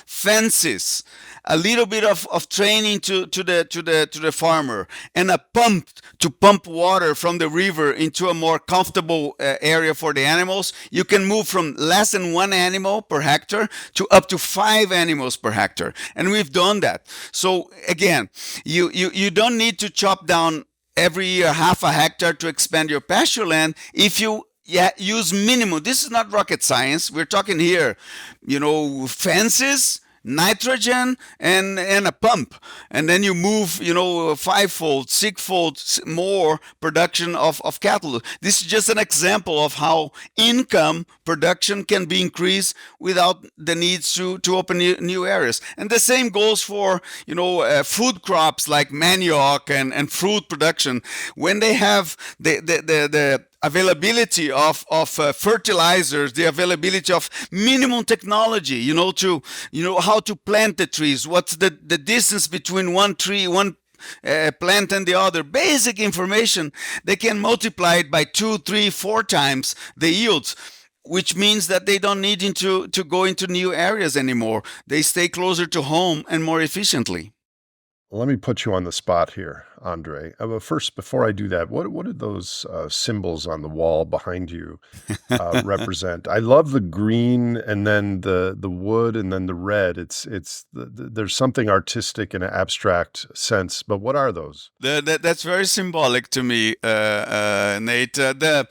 fences, a little bit of training to the farmer, and a pump to pump water from the river into a more comfortable area for the animals, you can move from less than 1 animal per hectare to up to 5 animals per hectare. And we've done that. So again, you don't need to chop down every year half a hectare to expand your pasture land if you use minimum. This is not rocket science. We're talking here, fences, nitrogen, and a pump, and then you move 5-fold, 6-fold more production of cattle. This is just an example of how income production can be increased without the needs to open new areas. And the same goes for food crops like manioc and fruit production. When they have the availability of fertilizers, the availability of minimum technology, how to plant the trees, what's the distance between one tree, one plant and the other, basic information, they can multiply it by 2, 3, 4 times the yields, which means that they don't need to go into new areas anymore. They stay closer to home and more efficiently. Let me put you on the spot here, Andre. But first, before I do that, what did those symbols on the wall behind you represent? I love the green and then the wood and then the red. There's something artistic and abstract sense. But what are those? That's very symbolic to me, Nate. The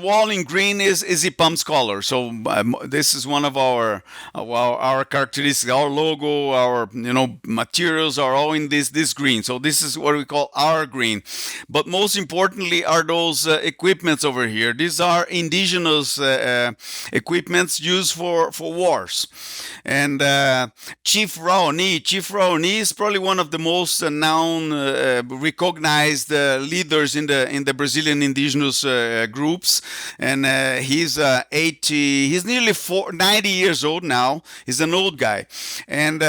wall in green is IPAM's color. So this is one of our characteristics. Our logo, our materials are all in this this green. So this is what we call our green. But most importantly are those equipments over here. These are indigenous equipments used for wars. And Chief Raoni is probably one of the most known, recognized leaders in the Brazilian indigenous groups. And he's 80. He's nearly 90 years old now. He's an old guy, and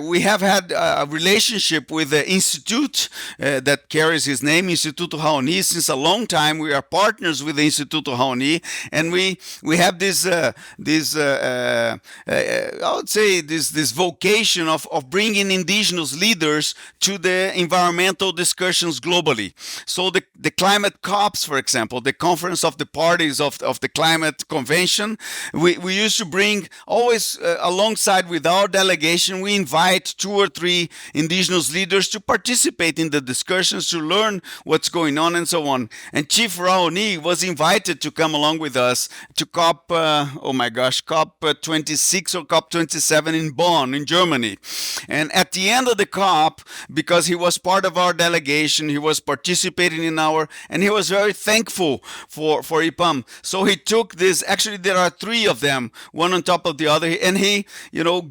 we have had a relationship with the institute that carries his name, Instituto Raoni, since a long time. We are partners with the Instituto Raoni, and we have this I would say this vocation of bringing indigenous leaders to the environmental discussions globally. So the climate COPs, for example, the Conference of the Parties of the Climate Convention, we used to bring always alongside with our delegation, we invite 2 or 3 indigenous leaders to participate in the discussions, to learn what's going on and so on. And Chief Raoni was invited to come along with us to COP 26 or COP 27 in Bonn, in Germany. And at the end of the COP, because he was part of our delegation, he was participating in and he was very thankful for IPAM. So he took this, actually there are 3 of them, one on top of the other, and he,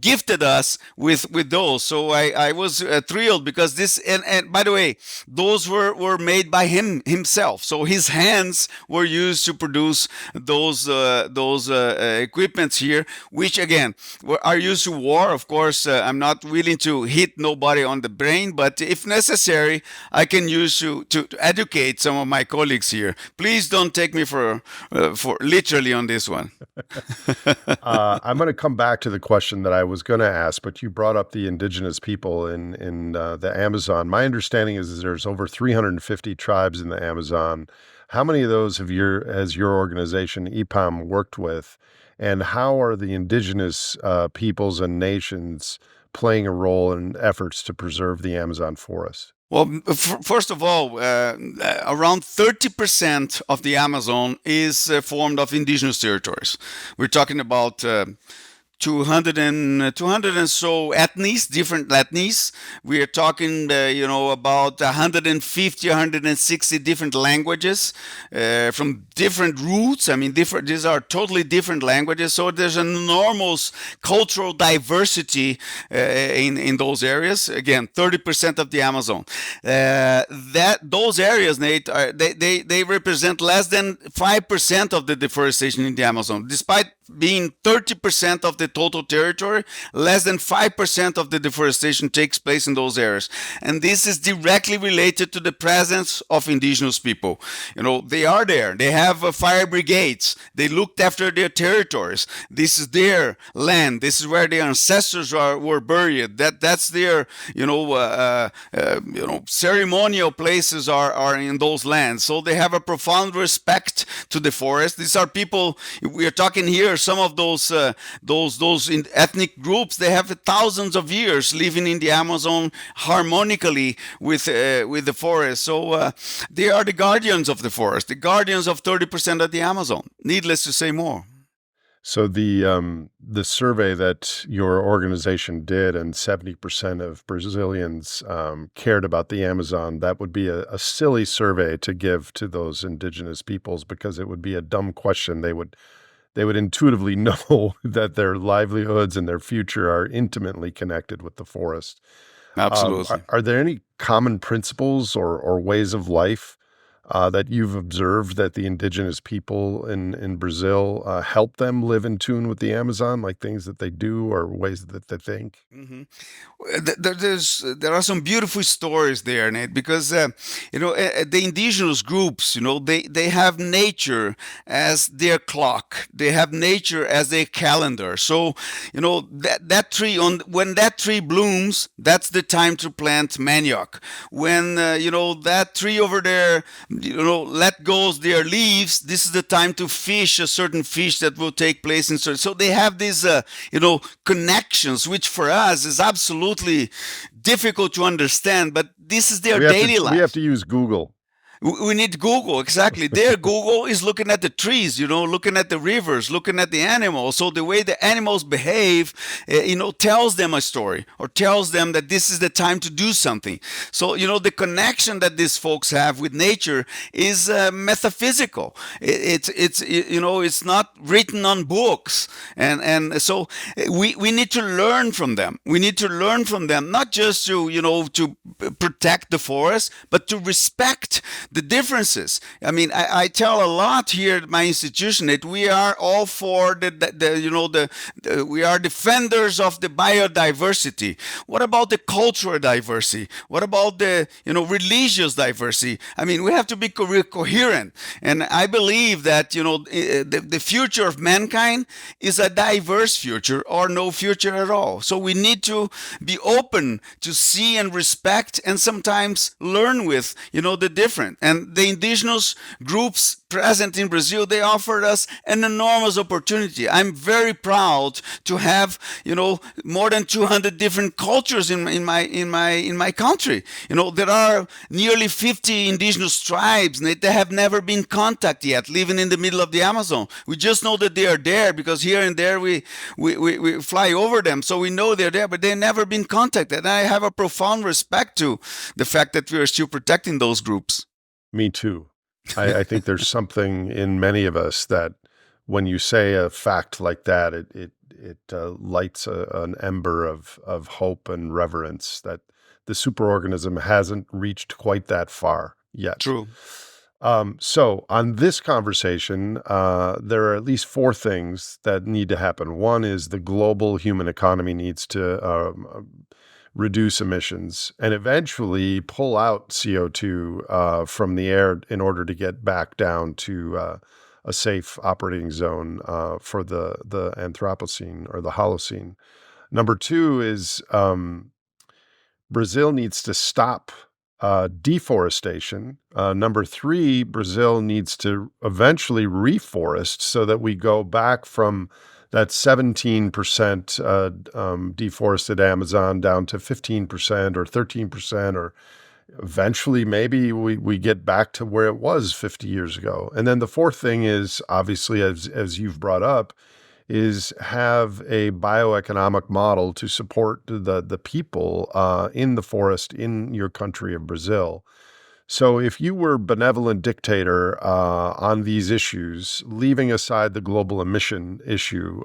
gifted us with those. So I was thrilled because this, and by the way, those were made by himself. So his hands were used to produce those equipments here, which again are used to war. Of course, I'm not willing to hit nobody on the brain, but if necessary, I can use to educate some of my colleagues here. Please don't take me for literally on this one. I'm going to come back to the question that I was going to ask, but you brought up the indigenous people in the Amazon. My understanding is there's over 350 tribes in the Amazon. How many of those has your organization, IPAM, worked with? And how are the indigenous peoples and nations playing a role in efforts to preserve the Amazon forest? Well, first of all, around 30% of the Amazon is formed of indigenous territories. We're talking about 200 and so ethnies, different ethnies. We are talking, about 150, 160 different languages from different roots. I mean, these are totally different languages. So there's an enormous cultural diversity in those areas. Again, 30% of the Amazon. Those areas, Nate, they represent less than 5% of the deforestation in the Amazon, despite being 30% of the total territory. Less than 5% of the deforestation takes place in those areas. And this is directly related to the presence of indigenous people. They are there. They have fire brigades. They looked after their territories. This is their land. This is where their ancestors were buried. That's their, ceremonial places are in those lands. So they have a profound respect to the forest. These are people, we are talking here, some of those ethnic groups, they have thousands of years living in the Amazon harmonically with the forest. So they are the guardians of the forest, the guardians of 30% of the Amazon. Needless to say more. So the survey that your organization did, and 70% of Brazilians cared about the Amazon, that would be a silly survey to give to those indigenous peoples, because it would be a dumb question. They would intuitively know that their livelihoods and their future are intimately connected with the forest. Absolutely. Are there any common principles or ways of life that you've observed that the indigenous people in Brazil help them live in tune with the Amazon, like things that they do or ways that they think? Mm-hmm. There are some beautiful stories there, Nate, because the indigenous groups, they have nature as their clock. They have nature as their calendar. So that tree, when that tree blooms, that's the time to plant manioc. When that tree over there let go their leaves, this is the time to fish a certain fish that will take place in certain. So they have these connections, which for us is absolutely difficult to understand, but this is their daily life. We have to use Google. We need Google, exactly. There, Google is looking at the trees, looking at the rivers, looking at the animals. So the way the animals behave, tells them a story or tells them that this is the time to do something. So, the connection that these folks have with nature is metaphysical. It's not written on books. And so we need to learn from them. We need to learn from them, not just to protect the forest, but to respect the differences. I mean, I tell a lot here at my institution that we are all for we are defenders of the biodiversity. What about the cultural diversity? What about the religious diversity? I mean, we have to be coherent, and I believe that the future of mankind is a diverse future or no future at all. So we need to be open to see and respect, and sometimes learn with the different. And the indigenous groups present in Brazil, they offered us an enormous opportunity. I'm very proud to have more than 200 different cultures in my country. There are nearly 50 indigenous tribes that have never been contacted yet, living in the middle of the Amazon. We just know that they are there because here and there we fly over them, so we know they're there, but they've never been contacted. And I have a profound respect to the fact that we are still protecting those groups. Me too. I think there's something in many of us that when you say a fact like that, it lights an ember of hope and reverence that the superorganism hasn't reached quite that far yet. True. So on this conversation, there are at least 4 things that need to happen. One is the global human economy needs to reduce emissions and eventually pull out CO2 from the air in order to get back down to a safe operating zone for the Anthropocene or the Holocene. Number 2 is Brazil needs to stop deforestation. Number 3, Brazil needs to eventually reforest so that we go back from that 17% deforested Amazon down to 15% or 13%, or eventually maybe we get back to where it was 50 years ago. And then the 4th thing is, obviously, as you've brought up, is have a bioeconomic model to support the people in the forest in your country of Brazil. So if you were benevolent dictator on these issues, leaving aside the global emission issue,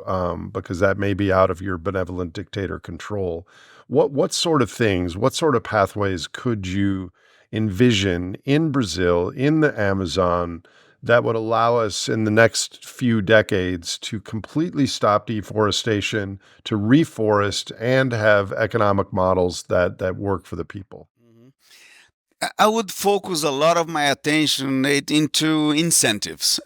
because that may be out of your benevolent dictator control, what sort of things, what sort of pathways could you envision in Brazil, in the Amazon, that would allow us in the next few decades to completely stop deforestation, to reforest, and have economic models that work for the people? I would focus a lot of my attention into incentives.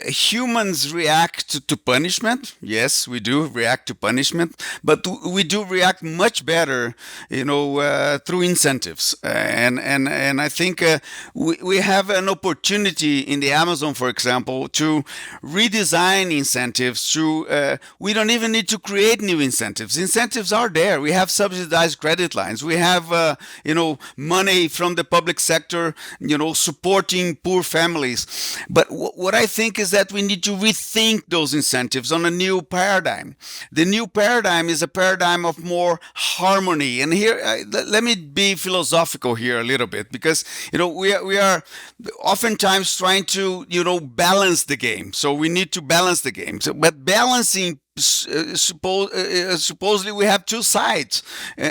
Humans react to punishment. Yes, we do react to punishment, but we do react much better, through incentives. And I think we have an opportunity in the Amazon, for example, to redesign incentives. We don't even need to create new incentives. Incentives are there. We have subsidized credit lines. We have, money from the public sector, supporting poor families. But what I think is that we need to rethink those incentives on a new paradigm. The new paradigm is a paradigm of more harmony. And here, let me be philosophical here a little bit, because we are oftentimes trying to balance the game. So we need to balance the game. But balancing, supposedly we have 2 sides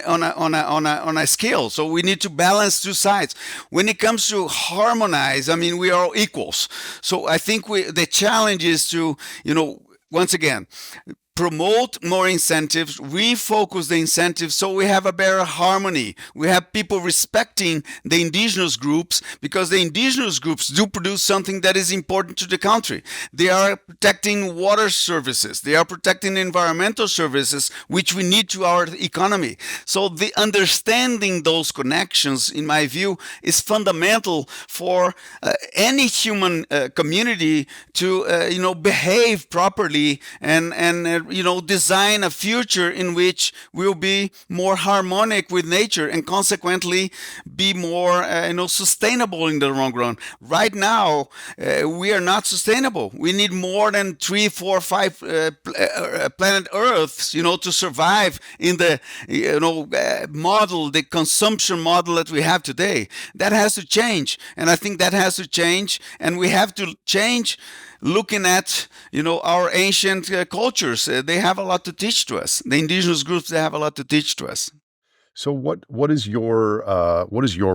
on a scale, so we need to balance 2 sides. When it comes to harmonize, I mean, we are equals. So I think the challenge is to once again promote more incentives, refocus the incentives so we have a better harmony. We have people respecting the indigenous groups, because the indigenous groups do produce something that is important to the country. They are protecting water services. They are protecting environmental services, which we need to our economy. So the understanding those connections, in my view, is fundamental for any human community to behave properly and design a future in which we'll be more harmonic with nature and consequently be more sustainable in the long run. Right now, we are not sustainable. We need more than 3, 4, 5 planet Earths, to survive in the model, the consumption model that we have today. That has to change, and I think that has to change, and we have to change looking at our ancient cultures. They have a lot to teach to us. The indigenous groups, they have a lot to teach to us. So what is your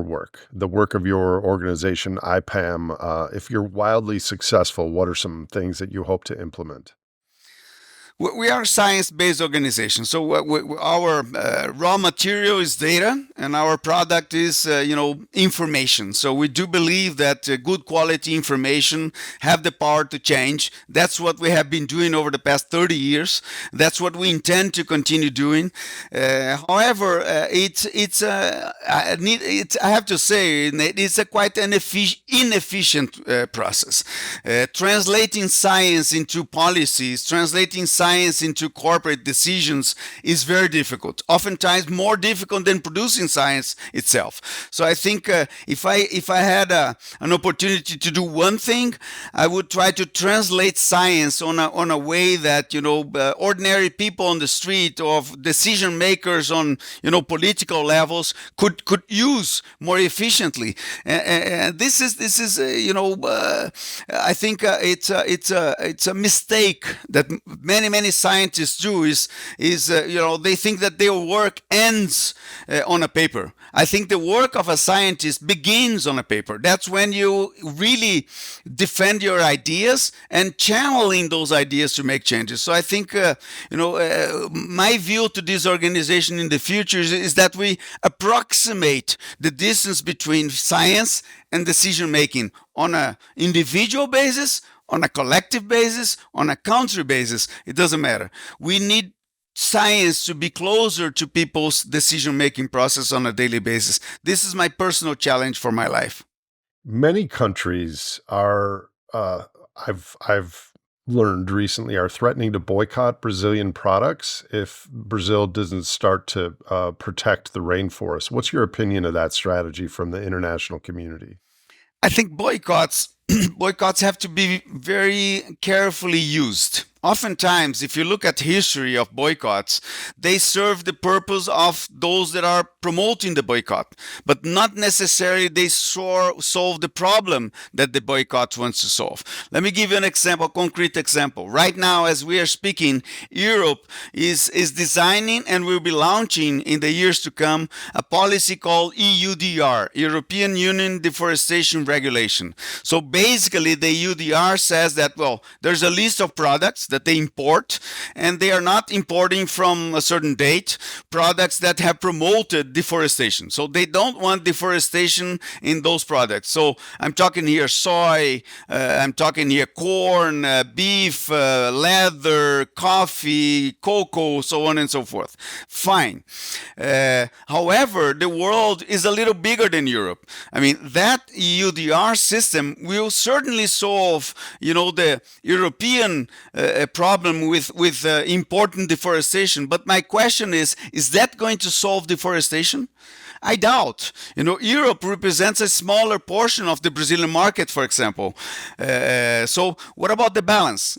work, the work of your organization, IPAM? If you're wildly successful, what are some things that you hope to implement? We are a science-based organization, so our raw material is data, and our product is, information. So we do believe that good quality information have the power to change. That's what we have been doing over the past 30 years. That's what we intend to continue doing. However, I have to say, it's a quite an inefficient process. Translating science into policies, translating science into corporate decisions is very difficult. Oftentimes more difficult than producing science itself. So I think if I had an opportunity to do one thing, I would try to translate science on a way that ordinary people on the street or decision makers on political levels could use more efficiently. And this is I think it's a mistake that many scientists do is they think that their work ends on a paper. I think the work of a scientist begins on a paper. That's when you really defend your ideas and channeling those ideas to make changes. So I think my view to this organization in the future is that we approximate the distance between science and decision making on an individual basis, on a collective basis, on a country basis. It doesn't matter. We need science to be closer to people's decision-making process on a daily basis. This is my personal challenge for my life. Many countries are, I've learned recently, are threatening to boycott Brazilian products if Brazil doesn't start to protect the rainforest. What's your opinion of that strategy from the international community? I think boycotts have to be very carefully used. Oftentimes, if you look at history of boycotts, they serve the purpose of those that are promoting the boycott, but not necessarily they solve the problem that the boycott wants to solve. Let me give you an example, a concrete example. Right now, as we are speaking, Europe is designing and will be launching in the years to come a policy called EUDR, European Union Deforestation Regulation. So basically, the EUDR says that, there's a list of products that they import, and they are not importing from a certain date products that have promoted deforestation. So they don't want deforestation in those products. So I'm talking here soy, I'm talking here corn, beef, leather, coffee, cocoa, so on and so forth. Fine. However, the world is a little bigger than Europe. I mean, that EUDR system will certainly solve, the European problem with important deforestation. But my question is that going to solve deforestation? I doubt. Europe represents a smaller portion of the Brazilian market, for example. So what about the balance?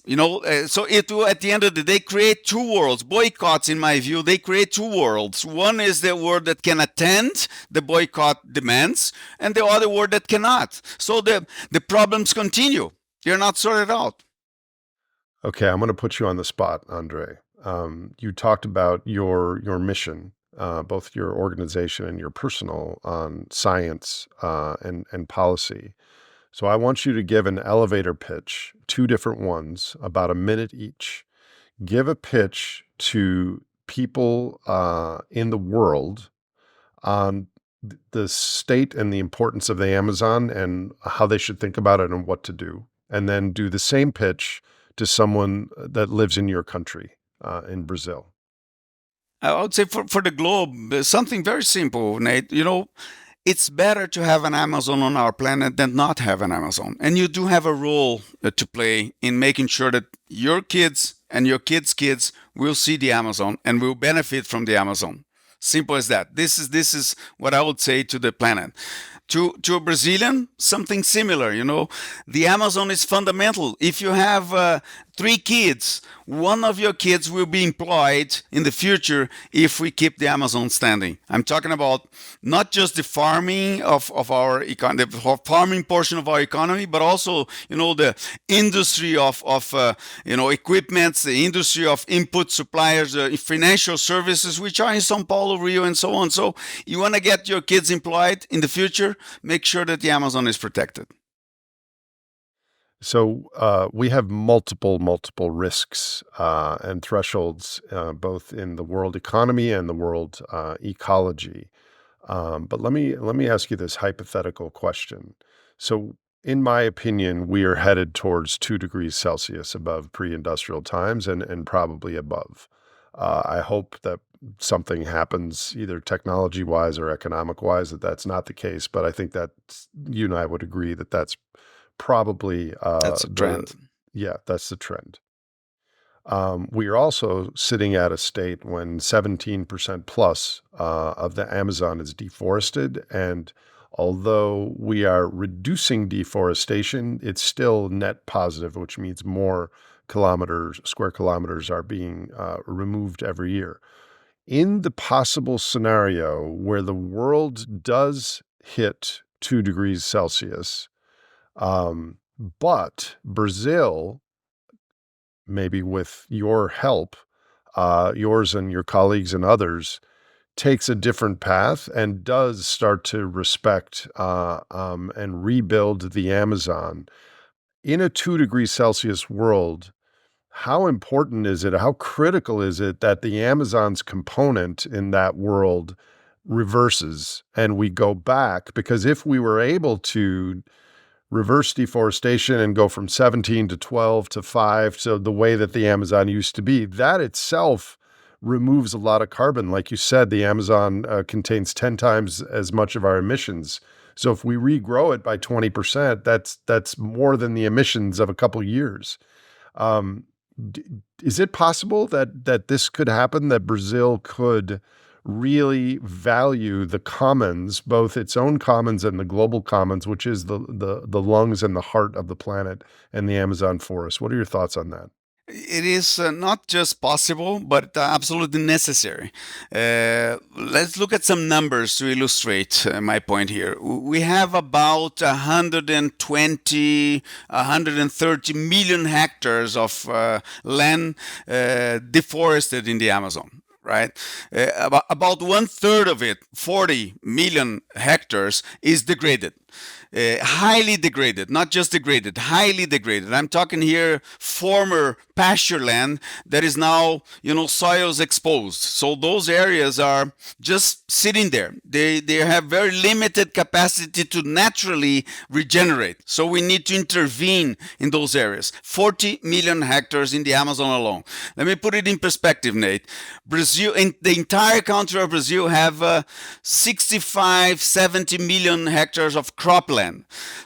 So it will, at the end of the day, create two worlds. Boycotts, in my view, they create two worlds. One is the world that can attend the boycott demands, and the other world that cannot. So the problems continue. They're not sorted out. Okay, I'm going to put you on the spot, Andre. You talked about your mission, both your organization and your personal, on science and policy. So I want you to give an elevator pitch, two different ones, about a minute each. Give a pitch to people in the world on the state and the importance of the Amazon and how they should think about it and what to do. And then do the same pitch to someone that lives in your country, in Brazil? I would say for the globe, something very simple, Nate. it's better to have an Amazon on our planet than not have an Amazon. And you do have a role to play in making sure that your kids and your kids' kids will see the Amazon and will benefit from the Amazon. Simple as that. This is what I would say to the planet. To a Brazilian, something similar. The Amazon is fundamental. If you have 3 kids, one of your kids will be employed in the future if we keep the Amazon standing. I'm talking about not just the farming of our the farming portion of our economy, but also the industry of equipments, the industry of input suppliers, financial services, which are in São Paulo, Rio, and so on. So you want to get your kids employed in the future, make sure that the Amazon is protected. So we have multiple risks and thresholds, both in the world economy and the world ecology. But let me ask you this hypothetical question. So, in my opinion, we are headed towards 2 degrees Celsius above pre-industrial times and probably above. I hope that something happens either technology-wise or economic-wise that's not the case. But I think that you and I would agree that that's probably That's a trend. that's the trend. We are also sitting at a state when 17% plus of the Amazon is deforested. And although we are reducing deforestation, it's still net positive, which means more square kilometers are being removed every year. In the possible scenario where the world does hit 2 degrees Celsius, but Brazil, maybe with your help, yours and your colleagues and others, takes a different path and does start to respect and rebuild the Amazon. In a 2 degrees Celsius world, how important is it, how critical is it that the Amazon's component in that world reverses and we go back? Because if we were able to reverse deforestation and go from 17 to 12 to 5 to the way that the Amazon used to be, that itself removes a lot of carbon. Like you said, the Amazon contains 10 times as much of our emissions. So if we regrow it by 20%, that's more than the emissions of a couple years. Is it possible that this could happen, that Brazil could really value the commons, both its own commons and the global commons, which is the lungs and the heart of the planet and the Amazon forest? What are your thoughts on that? It is not just possible, but absolutely necessary. Let's look at some numbers to illustrate my point here. We have about 120, 130 million hectares of land deforested in the Amazon. Right? About 1/3 of it, 40 million hectares, is degraded. Highly degraded, not just degraded, highly degraded. I'm talking here former pasture land that is now, soils exposed. So those areas are just sitting there. They have very limited capacity to naturally regenerate. So we need to intervene in those areas. 40 million hectares in the Amazon alone. Let me put it in perspective, Nate. Brazil, in the entire country of Brazil, have 65, 70 million hectares of cropland.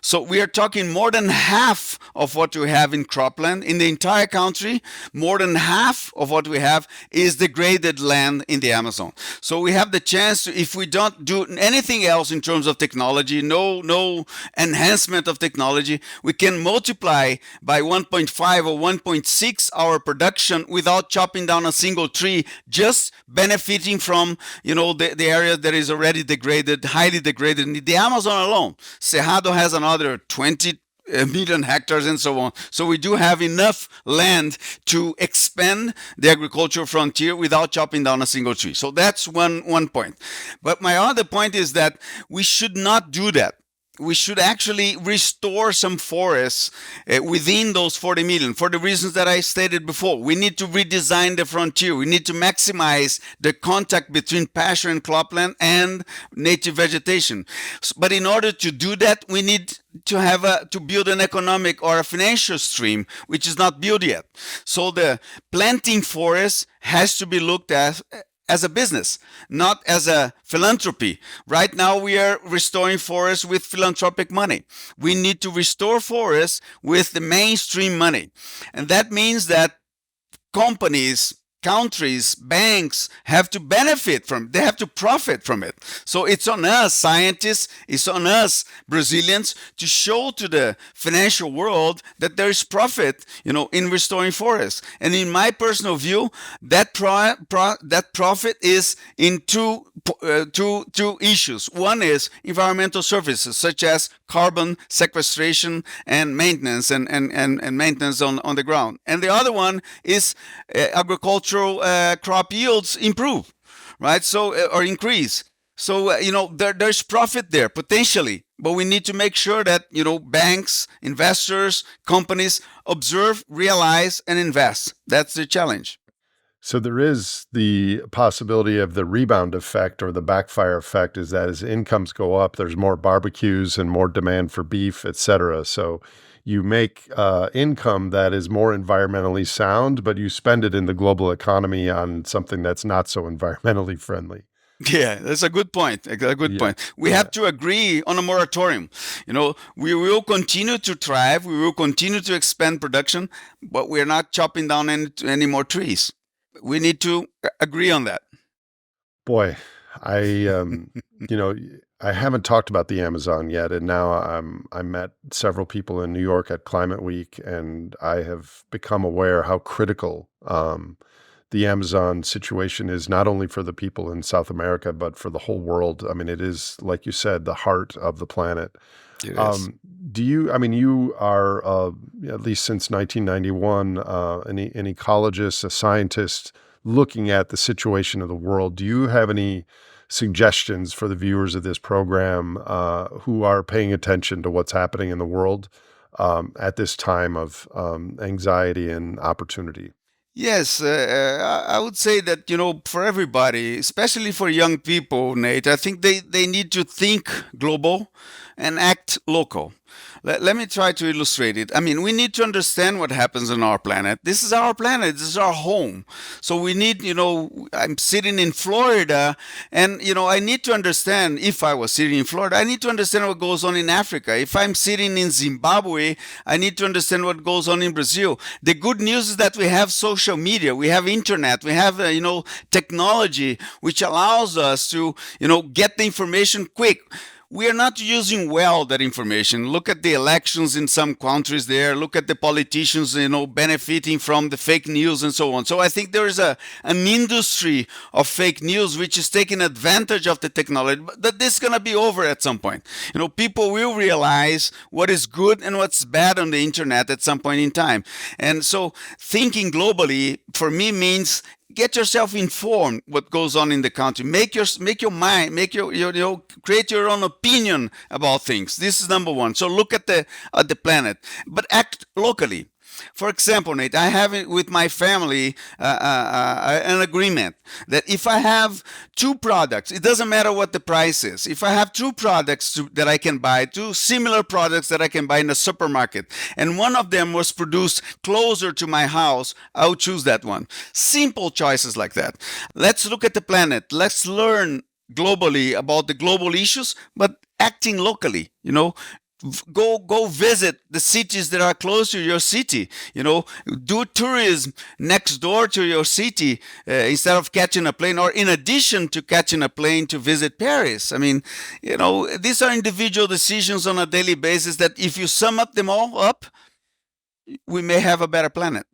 So we are talking more than half of what we have in cropland in the entire country. More than half of what we have is degraded land in the Amazon. So we have the chance to, if we don't do anything else in terms of technology, no enhancement of technology, we can multiply by 1.5 or 1.6 our production without chopping down a single tree, just benefiting from the area that is already degraded, highly degraded. In the Amazon alone, Cerrado has another 20 million hectares and so on. So we do have enough land to expand the agricultural frontier without chopping down a single tree. So that's one point. But my other point is that we should not do that. We should actually restore some forests within those 40 million for the reasons that I stated before. We need to redesign the frontier. We need to maximize the contact between pasture and cropland and native vegetation. But in order to do that, we need to have to build an economic or a financial stream, which is not built yet. So the planting forest has to be looked at as a business, not as a philanthropy. Right now, we are restoring forests with philanthropic money. We need to restore forests with the mainstream money. And that means that companies, countries, banks have to benefit from it. They have to profit from it. So it's on us, scientists, it's on us, Brazilians, to show to the financial world that there is profit, in restoring forests. And in my personal view, that profit is in two issues. One is environmental services, such as carbon sequestration and maintenance and maintenance on the ground. And the other one is agricultural crop yields improve, right? So or increase. So there's profit there potentially, but we need to make sure that banks, investors, companies observe, realize, and invest. That's the challenge. So there is the possibility of the rebound effect or the backfire effect, is that as incomes go up, there's more barbecues and more demand for beef, et cetera. So you make income that is more environmentally sound, but you spend it in the global economy on something that's not so environmentally friendly. Yeah, that's a good point. A good point. We have to agree on a moratorium. We will continue to thrive. We will continue to expand production, but we're not chopping down any more trees. We need to agree on that. Boy, I I haven't talked about the Amazon yet, and now I met several people in New York at Climate Week, and I have become aware how critical the Amazon situation is, not only for the people in South America, but for the whole world. I mean, it is, like you said, the heart of the planet. It is. You are, at least since 1991, an ecologist, a scientist looking at the situation of the world. Do you have any suggestions for the viewers of this program who are paying attention to what's happening in the world at this time of anxiety and opportunity? Yes, I would say that, for everybody, especially for young people, Nate, I think they need to think global and act local. Let me try to illustrate it. I mean, we need to understand what happens on our planet. This is our planet. This is our home. So we need, I'm sitting in Florida, and, I need to understand, if I was sitting in Florida, I need to understand what goes on in Africa. If I'm sitting in Zimbabwe, I need to understand what goes on in Brazil. The good news is that we have social media, we have internet, we have, technology, which allows us to, get the information quick. We are not using well that information. Look at the elections in some countries there. Look at the politicians, benefiting from the fake news and so on. So I think there is an industry of fake news which is taking advantage of the technology. But this is going to be over at some point. People will realize what is good and what's bad on the internet at some point in time. And so thinking globally for me means get yourself informed what goes on in the country. Make your mind, create your own opinion about things. This is number one. So look at the planet, but act locally. For example, Nate, I have with my family an agreement that if I have two products, it doesn't matter what the price is. If I have two products that I can buy, two similar products that I can buy in a supermarket, and one of them was produced closer to my house, I'll choose that one. Simple choices like that. Let's look at the planet. Let's learn globally about the global issues, but acting locally, go visit the cities that are close to your city. Do tourism next door to your city instead of catching a plane, or in addition to catching a plane to visit Paris. I mean, these are individual decisions on a daily basis that if you sum up them all up, we may have a better planet.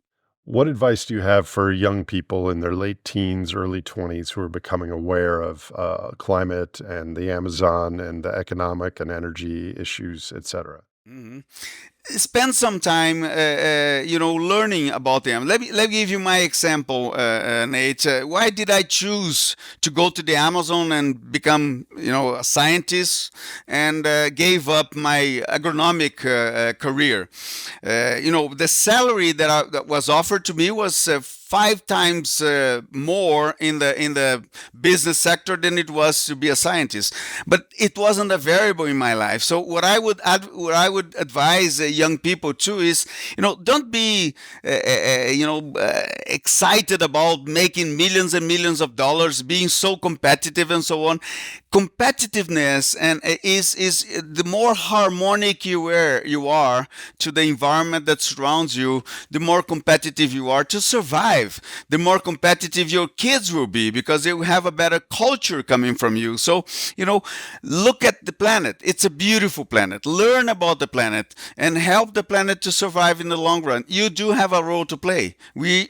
What advice do you have for young people in their late teens, early 20s who are becoming aware of climate and the Amazon and the economic and energy issues, et cetera? Mm-hmm. Spend some time, learning about them. Let me give you my example, Nate. Why did I choose to go to the Amazon and become, a scientist, and gave up my agronomic career? The salary that was offered to me was 5 times more in the business sector than it was to be a scientist. But it wasn't a variable in my life. So what I would advise young people too is, don't be excited about making millions and millions of dollars, being so competitive and so on. Competitiveness and is the more harmonic you are to the environment that surrounds you, the more competitive you are to survive, the more competitive your kids will be, because they will have a better culture coming from you. So look at the planet. It's a beautiful planet. Learn about the planet and help the planet to survive in the long run. You do have a role to play. We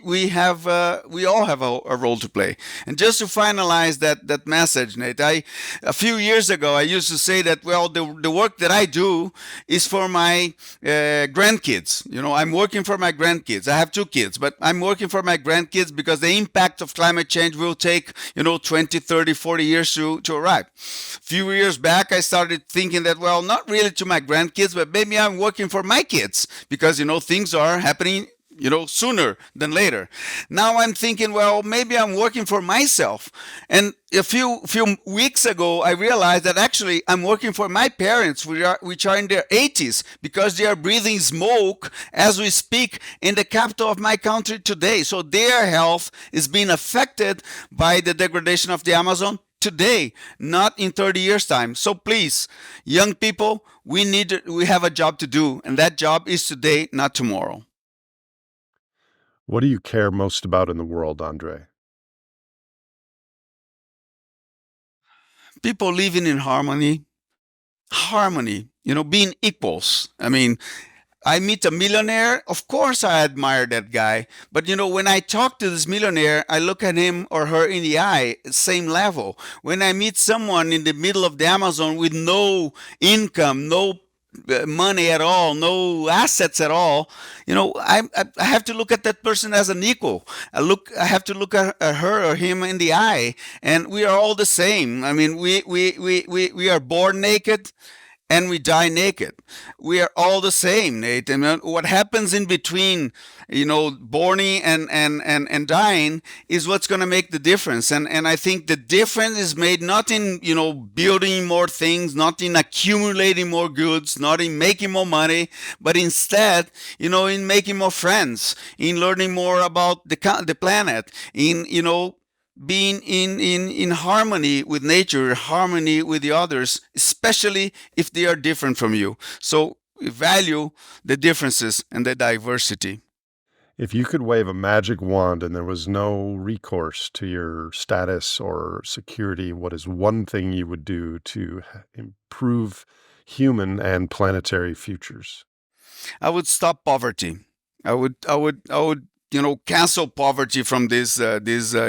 all have a role to play. And just to finalize that message, Nate, a few years ago, I used to say that, well, the work that I do is for my grandkids. I'm working for my grandkids. I have 2 kids, but I'm working for my grandkids because the impact of climate change will take, 20, 30, 40 years to arrive. A few years back, I started thinking that, well, not really to my grandkids, but maybe I'm working for my kids because, things are happening sooner than later. Now I'm thinking, well, maybe I'm working for myself. And a few weeks ago, I realized that actually I'm working for my parents, which are in their 80s, because they are breathing smoke as we speak in the capital of my country today. So their health is being affected by the degradation of the Amazon today, not in 30 years' time. So please, young people, we have a job to do, and that job is today, not tomorrow. What do you care most about in the world, Andre? People living in harmony, being equals. I mean, I meet a millionaire, of course I admire that guy. But when I talk to this millionaire, I look at him or her in the eye, same level. When I meet someone in the middle of the Amazon with no income, no money at all, no assets at all, I have to look at that person as an equal. I have to look at her or him in the eye, and we are all the same. I mean, we are born naked and we die naked. We are all the same, Nate. And what happens in between, borning and dying is what's going to make the difference. And I think the difference is made not in, building more things, not in accumulating more goods, not in making more money, but instead, in making more friends, in learning more about the planet, in, being in harmony with nature, harmony with the others, especially if they are different from you. So value the differences and the diversity. If you could wave a magic wand and there was no recourse to your status or security, what is one thing you would do to improve human and planetary futures? I would stop poverty. I would cancel poverty from this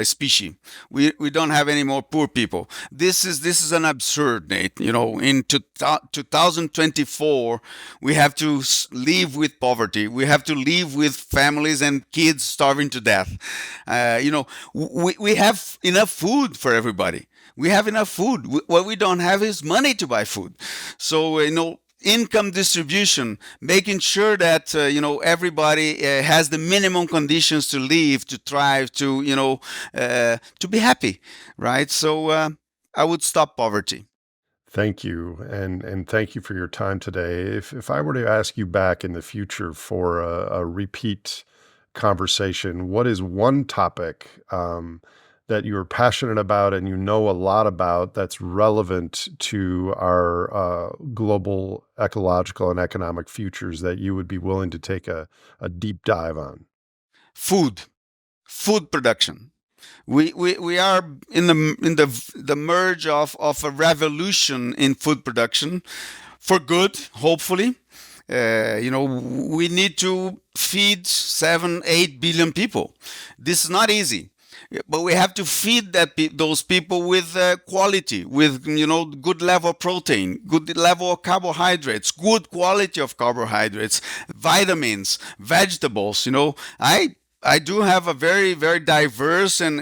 species. We don't have any more poor people. This is an absurd, Nate. In 2024, we have to live with poverty. We have to live with families and kids starving to death. We have enough food for everybody. We have enough food. What we don't have is money to buy food. So income distribution, making sure that everybody has the minimum conditions to live, to thrive, to be happy, right? So I would stop poverty. Thank you, and thank you for your time today. If I were to ask you back in the future for a repeat conversation, what is one topic that you're passionate about and you know a lot about that's relevant to our global ecological and economic futures that you would be willing to take a deep dive on? Food production. We are in the merge of a revolution in food production for good, hopefully. We need to feed 7-8 billion people. This is not easy. But we have to feed those people with quality, with good level of protein, good level of carbohydrates, good quality of carbohydrates, vitamins, vegetables. I do have a very, very diverse and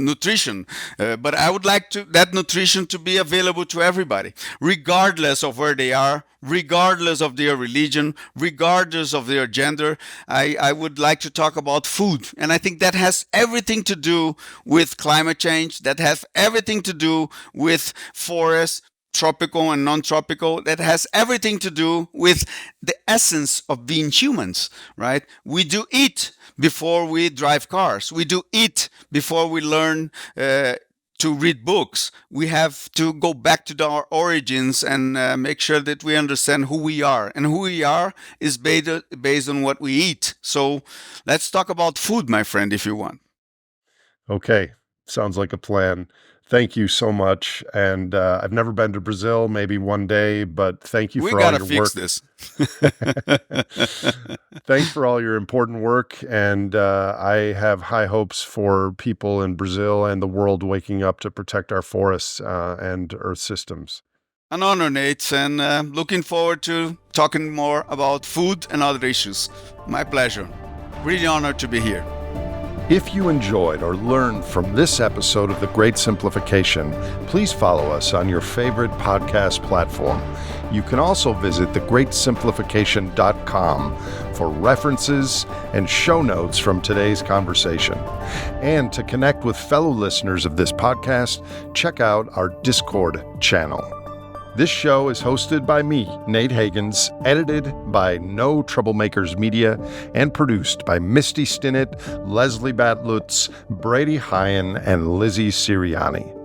nutrition, but I would like that nutrition to be available to everybody, regardless of where they are, regardless of their religion, regardless of their gender. I would like to talk about food, and I think that has everything to do with climate change. That has everything to do with forests, tropical and non-tropical. That has everything to do with the essence of being humans, right? We do eat before we drive cars. We do eat before we learn to read books. We have to go back to our origins and make sure that we understand who we are. And who we are is based on what we eat. So let's talk about food, my friend, if you want. Okay, sounds like a plan. Thank you so much. And I've never been to Brazil, maybe one day, but thank you for all your work. We gotta fix this. Thanks for all your important work. And I have high hopes for people in Brazil and the world waking up to protect our forests and earth systems. An honor, Nate, and looking forward to talking more about food and other issues. My pleasure. Really honored to be here. If you enjoyed or learned from this episode of The Great Simplification, please follow us on your favorite podcast platform. You can also visit thegreatsimplification.com for references and show notes from today's conversation. And to connect with fellow listeners of this podcast, check out our Discord channel. This show is hosted by me, Nate Hagens, edited by No Troublemakers Media, and produced by Misty Stinnett, Leslie Batlutz, Brady Hyen, and Lizzie Siriani.